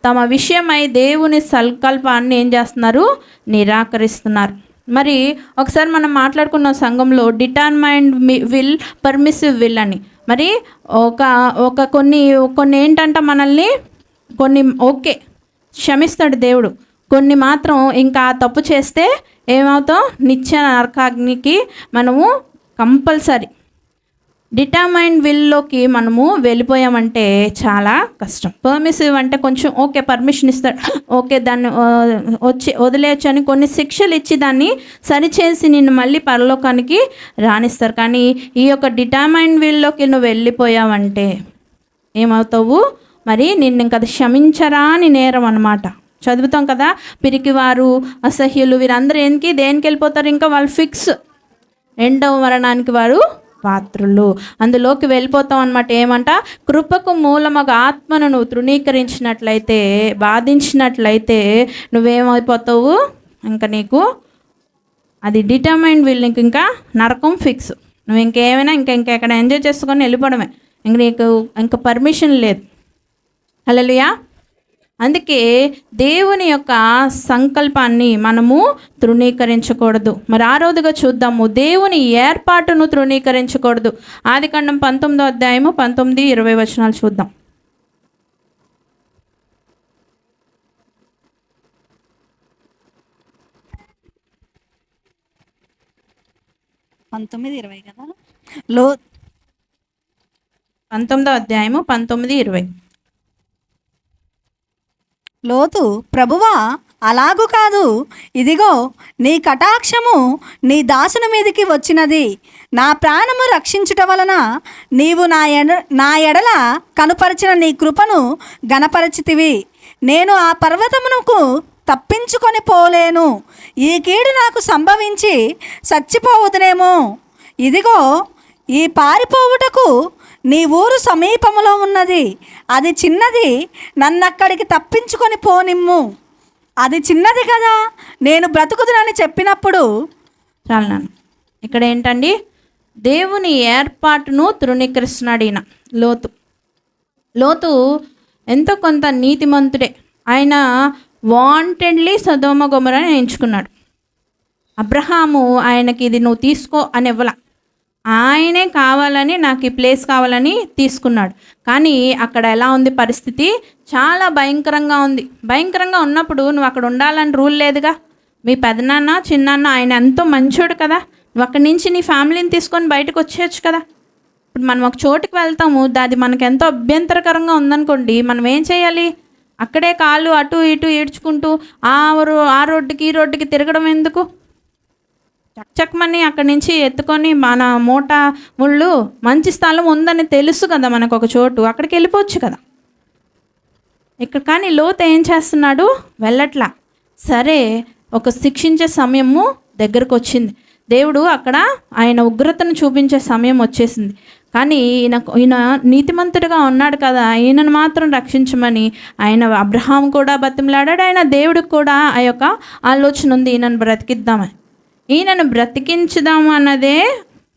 తమ విషయమై దేవుని సంకల్పాన్ని ఏం చేస్తున్నారు? నిరాకరిస్తున్నారు. మరి ఒకసారి మనం మాట్లాడుకున్న సంఘంలో డిటర్మైన్డ్ విల్, పర్మిసివ్ విల్ అని. మరి ఒక కొన్ని ఏంటంట, మనల్ని కొన్ని ఓకే క్షమిస్తాడు దేవుడు, కొన్ని మాత్రం ఇంకా తప్పు చేస్తే ఏమవుతాం? నిత్య నరకాగ్నికి మనము కంపల్సరీ డిటర్మైన్డ్ విల్లోకి మనము వెళ్ళిపోయామంటే చాలా కష్టం. పర్మిసివ్ అంటే కొంచెం ఓకే, పర్మిషన్ ఇస్తాడు, ఓకే దాన్ని వదిలేయచ్చు అని కొన్ని శిక్షలు ఇచ్చి దాన్ని సరిచేసి నిన్ను మళ్ళీ పరలోకానికి రాణిస్తారు. కానీ ఈ యొక్క డిటర్మైన్డ్ విల్లోకి నువ్వు వెళ్ళిపోయావంటే ఏమవుతావు? మరి నిన్ను ఇంకా క్షమించరా అని నేరం అన్నమాట. చదువుతాం కదా, పిరికివారు, అసహ్యులు, వీరందరూ దేనికి వెళ్ళిపోతారు? ఇంకా వాళ్ళు ఫిక్స్, రెండవ మరణానికి వారు పాత్రులు. అందులోకి వెళ్ళిపోతాం అనమాట. ఏమంట? కృపకు మూలమగు ఆత్మను నువ్వు తృణీకరించినట్లయితే, బాధించినట్లయితే నువ్వేమైపోతావు? ఇంకా నీకు అది డిటర్మైండ్ విల్, నీకు ఇంకా నరకం ఫిక్స్. నువ్వు ఇంకేమైనా ఇంకెక్కడ ఎంజాయ్ చేసుకొని వెళ్ళిపోవడమే. ఇంక నీకు ఇంకా పర్మిషన్ లేదు. హల్లెలూయా. అందుకే దేవుని యొక్క సంకల్పాన్ని మనము తృణీకరించకూడదు. మరి ఆరోదుగా చూద్దాము, దేవుని ఏర్పాటును తృణీకరించకూడదు. ఆదికాండం 19వ అధ్యాయము 19-20 వచనాలు చూద్దాం. 19-20 కదా. 19వ అధ్యాయము 19-20. లోతు, ప్రభువా, అలాగు కాదు, ఇదిగో నీ కటాక్షము నీ దాసుని మీదికి వచ్చినది. నా ప్రాణము రక్షించుట వలన నీవు నా ఎడల కనుపరిచిన నీ కృపను గణపరచితివి. నేను ఆ పర్వతమునకు తప్పించుకొని పోలేను. ఈ కీడు నాకు సంభవించి చచ్చిపోవదునేమో. ఇదిగో ఈ పారిపోవుటకు నీ ఊరు సమీపములో ఉన్నది. అది చిన్నది, నన్నక్కడికి తప్పించుకొని పోనిమ్ము. అది చిన్నది కదా, నేను బ్రతుకుదునని చెప్పినప్పుడు. చాలు నాన్న. ఇక్కడ ఏంటండి? దేవుని ఏర్పాటును తృణీకరిస్తున్నాడు ఈయన లోతు ఎంతో కొంత నీతిమంతుడే. ఆయన వాంటెడ్లీ సొదొమ గొమొర్రాని ఎంచుకున్నాడు. అబ్రహాము ఆయనకి ఇది నువ్వు తీసుకో అని ఇవ్వాల, ఆయనే కావాలని, నాకు ఈ ప్లేస్ కావాలని తీసుకున్నాడు. కానీ అక్కడ ఎలా ఉంది పరిస్థితి? చాలా భయంకరంగా ఉంది. భయంకరంగా ఉన్నప్పుడు నువ్వు అక్కడ ఉండాలని రూల్ లేదుగా. మీ పెదనాన్న చిన్నాన్న ఆయన ఎంతో మంచోడు కదా, నువ్వు అక్కడి నుంచి నీ ఫ్యామిలీని తీసుకొని బయటకు వచ్చేయచ్చు కదా. ఇప్పుడు మనం ఒక చోటుకి వెళ్తాము, అది మనకు ఎంతో అభ్యంతరకరంగా ఉందనుకోండి, మనం ఏం చేయాలి? అక్కడే కాళ్ళు అటు ఇటు ఈడ్చుకుంటూ ఆ రోడ్డుకి ఈ రోడ్డుకి తిరగడం ఎందుకు? చక్చక్మని అక్కడి నుంచి ఎత్తుకొని మన మూట ముళ్ళు మంచి స్థలం ఉందని తెలుసు కదా మనకు ఒక చోటు, అక్కడికి వెళ్ళిపోవచ్చు కదా. ఇక్కడ కానీ లోతు ఏం చేస్తున్నాడు? వెళ్ళట్లా. సరే, ఒక శిక్షించే సమయము దగ్గరకు వచ్చింది. దేవుడు అక్కడ ఆయన ఉగ్రతను చూపించే సమయం వచ్చేసింది. కానీ ఈయన నీతిమంతుడిగా ఉన్నాడు కదా, ఈయనను మాత్రం రక్షించమని ఆయన అబ్రహాం కూడా బతిమలాడాడు. ఆయన దేవుడికి కూడా ఆ యొక్క ఆలోచన ఉంది, ఈయనను బ్రతికిద్దామని. ఈయనను బ్రతికించుదాము అన్నదే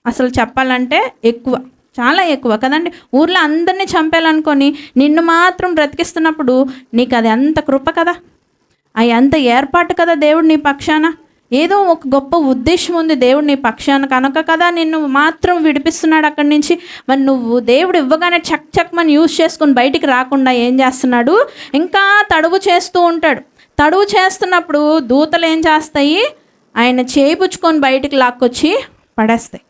అసలు చెప్పాలంటే ఎక్కువ, చాలా ఎక్కువ కదండి. ఊర్లో అందరినీ చంపేయాలనుకొని నిన్ను మాత్రం బ్రతికిస్తున్నప్పుడు నీకు అది అంత కృప కదా, అది అంత ఏర్పాటు కదా. దేవుడు నీ పక్షాన ఏదో ఒక గొప్ప ఉద్దేశం ఉంది దేవుడు నీ పక్షాన కనుక కదా నిన్ను మాత్రం విడిపిస్తున్నాడు అక్కడి నుంచి. మరి నువ్వు దేవుడు ఇవ్వగానే చక్మని యూజ్ చేసుకుని బయటికి రాకుండా ఏం చేస్తున్నాడు? ఇంకా తడువు చేస్తూ ఉంటాడు. తడువు చేస్తున్నప్పుడు దూతలు ఏం చేస్తాయి? ఆయన చేపుచ్చుకొని బయటికి లాక్కొచ్చి పడేస్తాయి.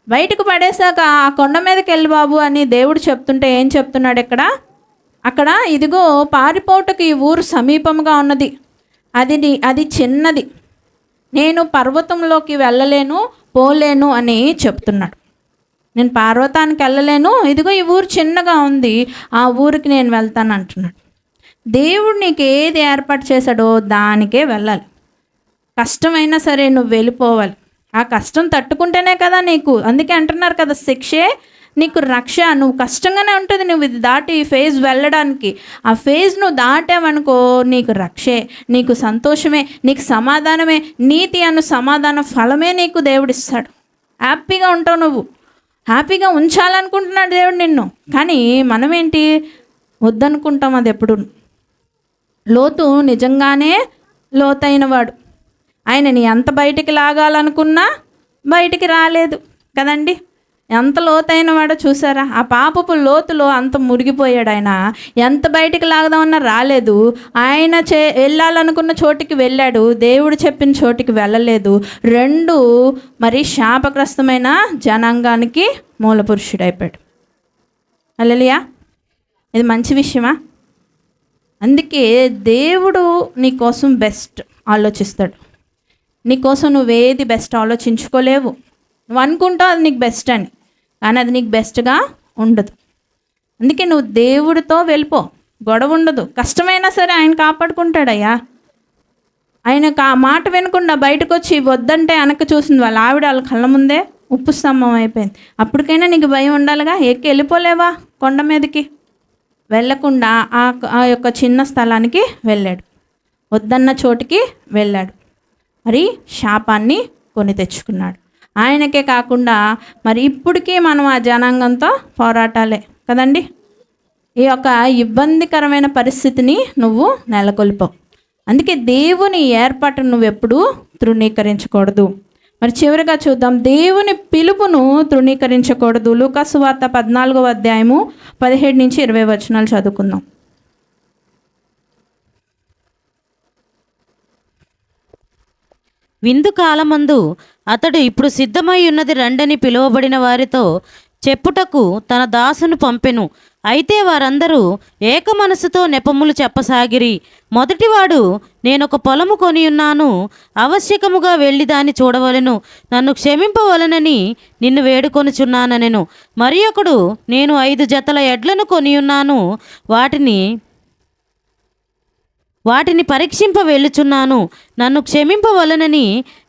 బయటకు పడేశాక ఆ కొండ మీదకి వెళ్ళి బాబు అని దేవుడు చెప్తుంటే ఏం చెప్తున్నాడు అక్కడ? ఇదిగో పారిపోటుకు ఈ ఊరు సమీపంగా ఉన్నది, అది చిన్నది, నేను పర్వతంలోకి వెళ్ళలేను పోలేను అని చెప్తున్నాడు. నేను పర్వతానికి వెళ్ళలేను, ఇదిగో ఈ ఊరు చిన్నగా ఉంది, ఆ ఊరికి నేను వెళ్తాను అంటున్నాడు. దేవుడు నీకు ఏది ఏర్పాటు చేశాడో దానికే వెళ్ళాలి. కష్టమైనా సరే నువ్వు వెళ్ళిపోవాలి. ఆ కష్టం తట్టుకుంటేనే కదా నీకు, అందుకే అంటున్నారు కదా శిక్షే నీకు రక్ష. నువ్వు కష్టంగానే ఉంటుంది నువ్వు ఇది దాటి ఈ ఫేజ్ వెళ్ళడానికి. ఆ ఫేజ్ నువ్వు దాటావనుకో నీకు రక్షే, నీకు సంతోషమే, నీకు సమాధానమే, నీతి అను సమాధాన ఫలమే నీకు దేవుడిస్తాడు. హ్యాపీగా ఉంటావు, నువ్వు హ్యాపీగా ఉంచాలనుకుంటున్నాడు దేవుడు నిన్ను. కానీ మనమేంటి వద్దనుకుంటాం అది ఎప్పుడు. లోతు నిజంగానే లోతైన వాడు. ఆయనని ఎంత బయటికి లాగాలనుకున్నా బయటికి రాలేదు కదండి. ఎంత లోతైన వాడో చూసారా? ఆ పాపపు లోతులో అంత మురిగిపోయాడు ఆయన. ఎంత బయటికి లాగదామన్నా రాలేదు. ఆయన వెళ్ళాలనుకున్న చోటికి వెళ్ళాడు, దేవుడు చెప్పిన చోటికి వెళ్ళలేదు. రెండు మరి శాపగ్రస్తమైన జనాంగానికి మూలపురుషుడైపోయాడు. హల్లెలూయా. ఇది మంచి విషయమా? అందుకే దేవుడు నీకోసం బెస్ట్ ఆలోచిస్తాడు. నీకోసం నువ్వేది బెస్ట్ ఆలోచించుకోలేవు. నువ్వు అనుకుంటావు అది నీకు బెస్ట్ అని, కానీ అది నీకు బెస్ట్గా ఉండదు. అందుకే నువ్వు దేవుడితో వెళ్ళిపో, గొడవ ఉండదు. కష్టమైనా సరే ఆయన కాపాడుకుంటాడయ్యా. ఆయనకు ఆ మాట వినకుండా బయటకు వచ్చి వద్దంటే వెనక చూసింది వాళ్ళ ఆవిడ వాళ్ళ కళ్ళ ముందే ఉప్పు స్తంభం అయిపోయింది. అప్పటికైనా నీకు భయం ఉండాలిగా, ఎక్కి వెళ్ళిపోలేవా కొండ మీదకి? వెళ్ళకుండా ఆ యొక్క చిన్న స్థలానికి వెళ్ళాడు, వద్దన్న చోటికి వెళ్ళాడు. మరి శాపాన్ని కొని తెచ్చుకున్నాడు. ఆయనకే కాకుండా మరి ఇప్పటికీ మనం ఆ జనాంగంతో పోరాటాలే కదండి. ఈ యొక్క ఇబ్బందికరమైన పరిస్థితిని నువ్వు నెలకొల్పావు. అందుకే దేవుని ఏర్పాటును నువ్వు ఎప్పుడూ తృణీకరించకూడదు. మరి చివరిగా చూద్దాం, దేవుని పిలుపును తృణీకరించకూడదు. లూకాసు వార్త 14వ అధ్యాయము 17 నుంచి 20 వచనాలు చదువుకుందాం. విందు కాలమందు అతడు ఇప్పుడు సిద్ధమై ఉన్నది రండని పిలువబడిన వారితో చెప్పుటకు తన దాసును పంపెను. అయితే వారందరూ ఏక మనసుతో నెపములు చెప్పసాగిరి. మొదటివాడు, నేనొక పొలము కొనియున్నాను, ఆవశ్యకముగా వెళ్ళి దాన్ని చూడవలెను, నన్ను క్షమింపవలనని నిన్ను వేడుకొనుచున్నానెను. మరి ఒకడు, నేను 5 జతల ఎడ్లను కొనియున్నాను, వాటిని పరీక్షింప వెళ్ళుచున్నాను, నన్ను క్షమింపవలనని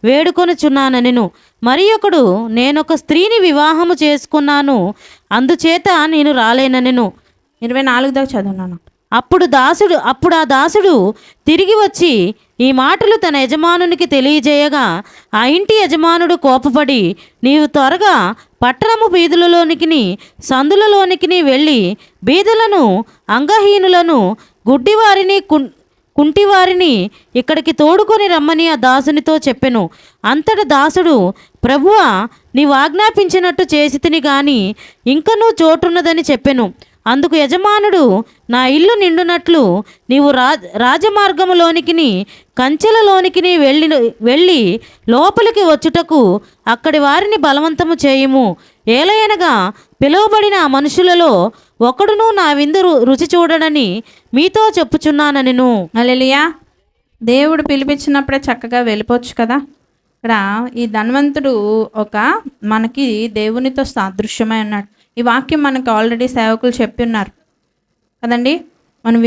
వేడుకొనుచున్నానెను. మరి ఒకడు, నేనొక స్త్రీని వివాహము చేసుకున్నాను, అందుచేత నేను రాలేననెను. 24 దాకా చదువున్నాను. అప్పుడు ఆ దాసుడు తిరిగి వచ్చి ఈ మాటలు తన యజమానునికి తెలియజేయగా, ఆ ఇంటి యజమానుడు కోపపడి, నీవు త్వరగా పట్టణము వీధులలోనికి సందులలోనికి వెళ్ళి బీదలను, అంగహీనులను, గుడ్డివారిని, కుంటివారిని ఇక్కడికి తోడుకొని రమ్మని ఆ దాసునితో చెప్పెను. అంతట దాసుడు, ప్రభువా, నీవు ఆజ్ఞాపించినట్టు చేసితిని గాని ఇంకనూ చోటున్నదని చెప్పెను. అందుకు యజమానుడు, నా ఇల్లు నిండునట్లు నీవు రాజమార్గములోనికి కంచెలలోనికి వెళ్ళి లోపలికి వచ్చుటకు అక్కడి వారిని బలవంతము చేయుము. ఏలయనగా పిలువబడిన ఆ మనుషులలో ఒకడును నా విందు రుచి చూడడని మీతో చెప్పుచున్నానెను. హల్లెలూయా. దేవుడు పిలిపించినప్పుడే చక్కగా వెళ్ళిపోవచ్చు కదా. ఇక్కడ ఈ ధనవంతుడు మనకి దేవునితో సాదృశ్యమై ఉన్నాడు. ఈ వాక్యం మనకు ఆల్రెడీ సేవకులు చెప్పి ఉన్నారు కదండి. మనం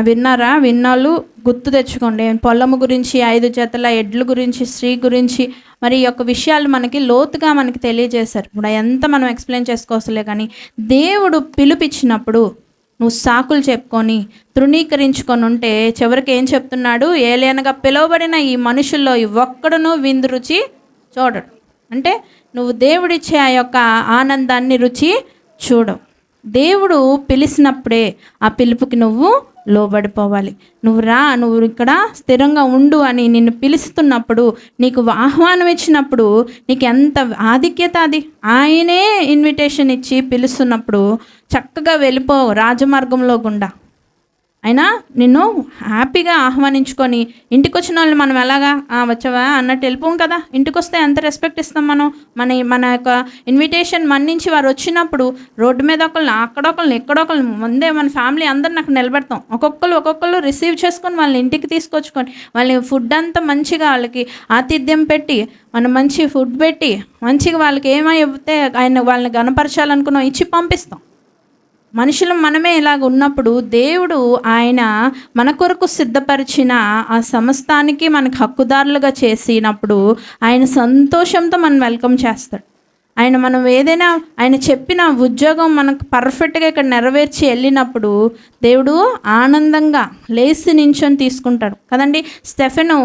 విన్నారా? విన్నాళ్ళు గుర్తు తెచ్చుకోండి. పొలము గురించి, 5 జతల ఎడ్ల గురించి, స్త్రీ గురించి, మరి ఈ యొక్క విషయాలు మనకి లోతుగా మనకి తెలియజేశారు. ఇప్పుడు ఎంత మనం ఎక్స్ప్లెయిన్ చేసుకోవసలే. కానీ దేవుడు పిలిపించినప్పుడు నువ్వు సాకులు చెప్పుకొని తృణీకరించుకొని ఉంటే చివరికి ఏం చెప్తున్నాడు? ఏలయనగా పిలువబడిన ఈ మనుషుల్లో ఒక్కడును విందు రుచి చూడడు. అంటే నువ్వు దేవుడిచ్చే ఆ యొక్క ఆనందాన్ని రుచి చూడవు. దేవుడు పిలిచినప్పుడే ఆ పిలుపుకి నువ్వు లోబడిపోవాలి. నువ్వు ఇక్కడ స్థిరంగా ఉండు అని నిన్ను పిలుస్తున్నప్పుడు, నీకు ఆహ్వానం ఇచ్చినప్పుడు నీకు ఎంత ఆధిక్యత అది. ఆయనే ఇన్విటేషన్ ఇచ్చి పిలుస్తున్నప్పుడు చక్కగా వెళ్ళిపో రాజమార్గంలో గుండా. అయినా నిన్ను హ్యాపీగా ఆహ్వానించుకొని ఇంటికి వచ్చిన వాళ్ళు మనం ఎలాగా వచ్చావా అన్నట్టు వెళ్ళిపోం కదా. ఇంటికి వస్తే ఎంత రెస్పెక్ట్ ఇస్తాం మనం. మన యొక్క ఇన్విటేషన్ మన్నించి వారు వచ్చినప్పుడు రోడ్డు మీద అక్కడొకళ్ళని ఎక్కడొకళ్ళని ముందే మన ఫ్యామిలీ అందరిని అక్కడ నిలబెడతాం. ఒక్కొక్కరు రిసీవ్ చేసుకొని వాళ్ళని ఇంటికి తీసుకొచ్చుకొని వాళ్ళని ఫుడ్ అంతా మంచిగా వాళ్ళకి ఆతిథ్యం పెట్టి, మనం మంచి ఫుడ్ పెట్టి మంచిగా వాళ్ళకి ఏమైతే వాళ్ళని గణపరచాలనుకున్నాం ఇచ్చి పంపిస్తాం. మనుషులు మనమే ఇలాగ ఉన్నప్పుడు దేవుడు ఆయన మన కొరకు సిద్ధపరిచిన ఆ సమస్తానికి మనకు హక్కుదారులుగా చేసినప్పుడు ఆయన సంతోషంతో మనం వెల్కమ్ చేస్తాడు. మనం ఏదైనా ఆయన చెప్పిన ఉద్యోగం మనకు పర్ఫెక్ట్గా ఇక్కడ నెరవేర్చి వెళ్ళినప్పుడు దేవుడు ఆనందంగా లేచి నించొని తీసుకుంటాడు కదండి. స్టెఫెను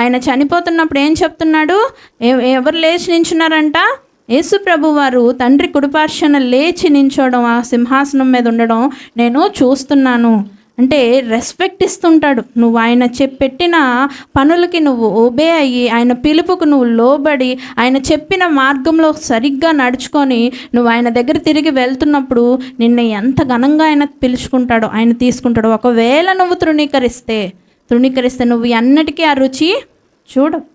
ఆయన చనిపోతున్నప్పుడు ఏం చెప్తున్నాడు? ఎవరు లేచి నించున్నారంట? యేసు ప్రభు వారు తండ్రి కుడిపార్శ్వన లేచి నించోవడం, ఆ సింహాసనం మీద ఉండడం నేను చూస్తున్నాను. అంటే రెస్పెక్ట్ ఇస్తుంటాడు. నువ్వు ఆయన పెట్టిన పనులకి నువ్వు ఒబే అయ్యి, ఆయన పిలుపుకు నువ్వు లోబడి, ఆయన చెప్పిన మార్గంలో సరిగ్గా నడుచుకొని నువ్వు ఆయన దగ్గర తిరిగి వెళ్తున్నప్పుడు నిన్ను ఎంత ఘనంగా ఆయన పిలుచుకుంటాడో, ఆయన తీసుకుంటాడో. ఒకవేళ నువ్వు తృణీకరిస్తే నువ్వు అన్నిటికీ ఆ రుచి చూడవు.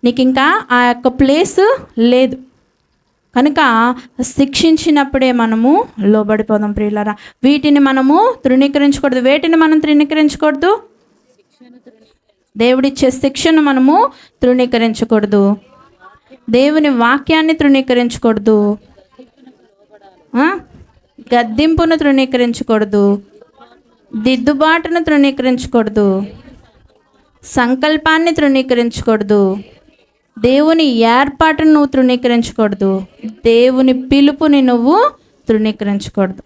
నీకు ఇంకా ఆ యొక్క ప్లేస్ లేదు. కనుక శిక్షించినప్పుడే మనము లోబడిపోదాం ప్రియులారా. వీటిని మనము తృణీకరించకూడదు. వేటిని మనం తృణీకరించకూడదు? దేవుడిచ్చే శిక్షను మనము తృణీకరించకూడదు. దేవుని వాక్యాన్ని తృణీకరించకూడదు. గద్దింపును తృణీకరించకూడదు. దిద్దుబాటును తృణీకరించకూడదు. సంకల్పాన్ని తృణీకరించకూడదు. దేవుని ఏర్పాటును నువ్వు తృణీకరించకూడదు, దేవుని పిలుపుని నువ్వు తృణీకరించకూడదు.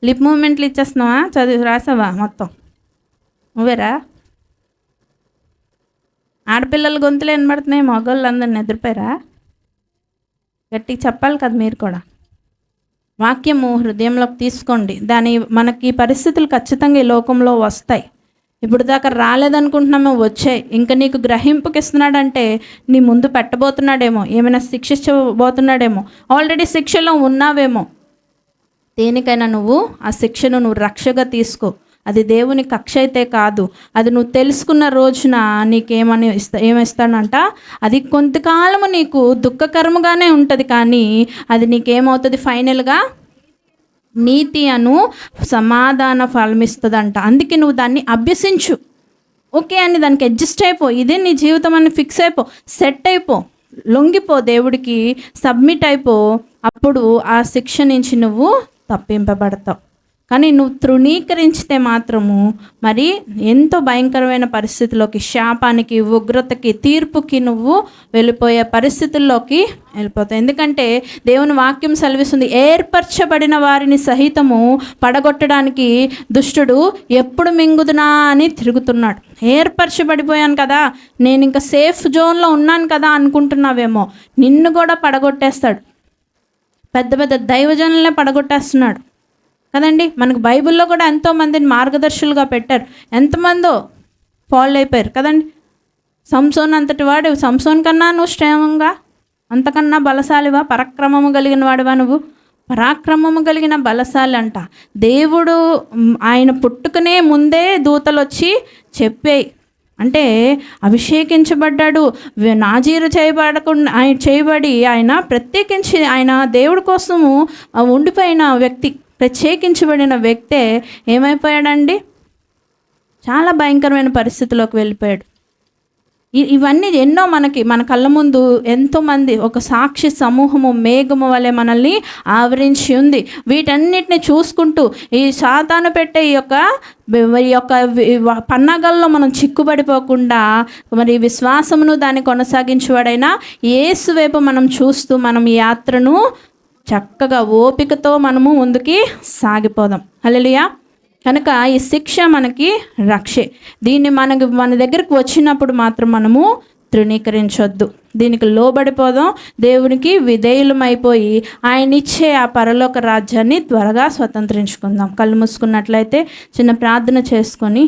లిప్ మూమెంట్లు ఇచ్చేస్తున్నావా? చదివి రాసావా మొత్తం? నువ్వేరా? ఆడపిల్లల గొంతులు వినబడుతున్నాయి, మగవాళ్ళు అందరిని నిద్రపోయారా? గట్టిగా చెప్పాలి కదా మీరు కూడా. వాక్యము హృదయంలోకి తీసుకోండి. మనకి పరిస్థితులు ఖచ్చితంగా ఈ లోకంలో వస్తాయి. ఇప్పుడు దాకా రాలేదనుకుంటున్నామో వచ్చాయి. ఇంకా నీకు గ్రహింపుకి ఇస్తున్నాడంటే నీ ముందు పెట్టబోతున్నాడేమో, ఏమైనా శిక్షించబోతున్నాడేమో, ఆల్రెడీ శిక్షలో ఉన్నావేమో. దేనికైనా నువ్వు ఆ శిక్షను నువ్వు రక్షగా తీసుకో. అది దేవుని కక్ష అయితే కాదు. అది నువ్వు తెలుసుకున్న రోజున నీకేమని ఏమిస్తానంట, అది కొంతకాలము నీకు దుఃఖకరముగానే ఉంటుంది, కానీ అది నీకేమవుతుంది? ఫైనల్గా నీతి అను సమాధాన ఫలమిస్తుందంట. అందుకే నువ్వు దాన్ని అభ్యసించు. ఓకే అని దానికి అడ్జస్ట్ అయిపో. ఇదే నీ జీవితం అని ఫిక్స్ అయిపో, సెట్ అయిపో, లొంగిపో, దేవుడికి సబ్మిట్ అయిపో. అప్పుడు ఆ శిక్ష నుంచి నువ్వు తప్పింపబడతావు. కానీ నువ్వు తృణీకరించితే మాత్రము మరి ఎంతో భయంకరమైన పరిస్థితుల్లోకి, శాపానికి, ఉగ్రతకి, తీర్పుకి నువ్వు వెళ్ళిపోయే పరిస్థితుల్లోకి వెళ్ళిపోతావు. ఎందుకంటే దేవుని వాక్యం సెలవిస్తుంది, ఏర్పరచబడిన వారిని సహితము పడగొట్టడానికి దుష్టుడు ఎప్పుడు మింగుదునా అని తిరుగుతున్నాడు. ఏర్పరచబడిపోయాను కదా, నేను ఇంకా సేఫ్ జోన్లో ఉన్నాను కదా అనుకుంటున్నావేమో. నిన్ను కూడా పడగొట్టేస్తాడు. పెద్ద పెద్ద దైవజనులనే పడగొట్టేస్తున్నాడు కదండి. మనకు బైబిల్లో కూడా ఎంతోమందిని మార్గదర్శులుగా పెట్టారు, ఎంతమందో ఫాలో అయిపోయారు కదండి. సంసోన్ అంతటి వాడు, సంసోన్ కన్నా నువ్వు స్ట్రాంగ్గా, అంతకన్నా బలశాలివా? పరాక్రమము కలిగిన వాడివా నువ్వు? పరాక్రమము కలిగిన బలశాలి అంట. దేవుడు ఆయన పుట్టుకనే ముందే దూతలు వచ్చి చెప్పాయి. అంటే అభిషేకించబడ్డాడు, నాజీరు చేయబడి ఆయన ప్రత్యేకించి, ఆయన దేవుడి కోసము ఉండిపోయిన వ్యక్తి, ప్రత్యేకించబడిన వ్యక్తే ఏమైపోయాడండి? చాలా భయంకరమైన పరిస్థితిలోకి వెళ్ళిపోయాడు. ఇవన్నీ ఎన్నో మన కళ్ళ ముందు ఎంతోమంది, ఒక సాక్షి సమూహము మేఘము వలె మనల్ని ఆవరించి ఉంది. వీటన్నిటిని చూసుకుంటూ ఈ సాతాను పెట్టే ఈ యొక్క పన్నాగాల్లో మనం చిక్కుబడిపోకుండా మరి విశ్వాసమును దాన్ని కొనసాగించేవాడైనా యేసు వైపు మనం చూస్తూ మనం ఈ యాత్రను చక్కగా ఓపికతో మనము ముందుకి సాగిపోదాం. హల్లెలూయా. కనుక ఈ శిక్ష మనకి రక్షే. దీన్ని మన దగ్గరకు వచ్చినప్పుడు మాత్రం మనము తృణీకరించొద్దు, దీనికి లోబడిపోదాం, దేవునికి విధేయులమైపోయి ఆయన ఇచ్చే ఆ పరలోక రాజ్యాన్ని త్వరగా స్వతంత్రించుకుందాం. కళ్ళు మూసుకున్నట్లయితే చిన్న ప్రార్థన చేసుకొని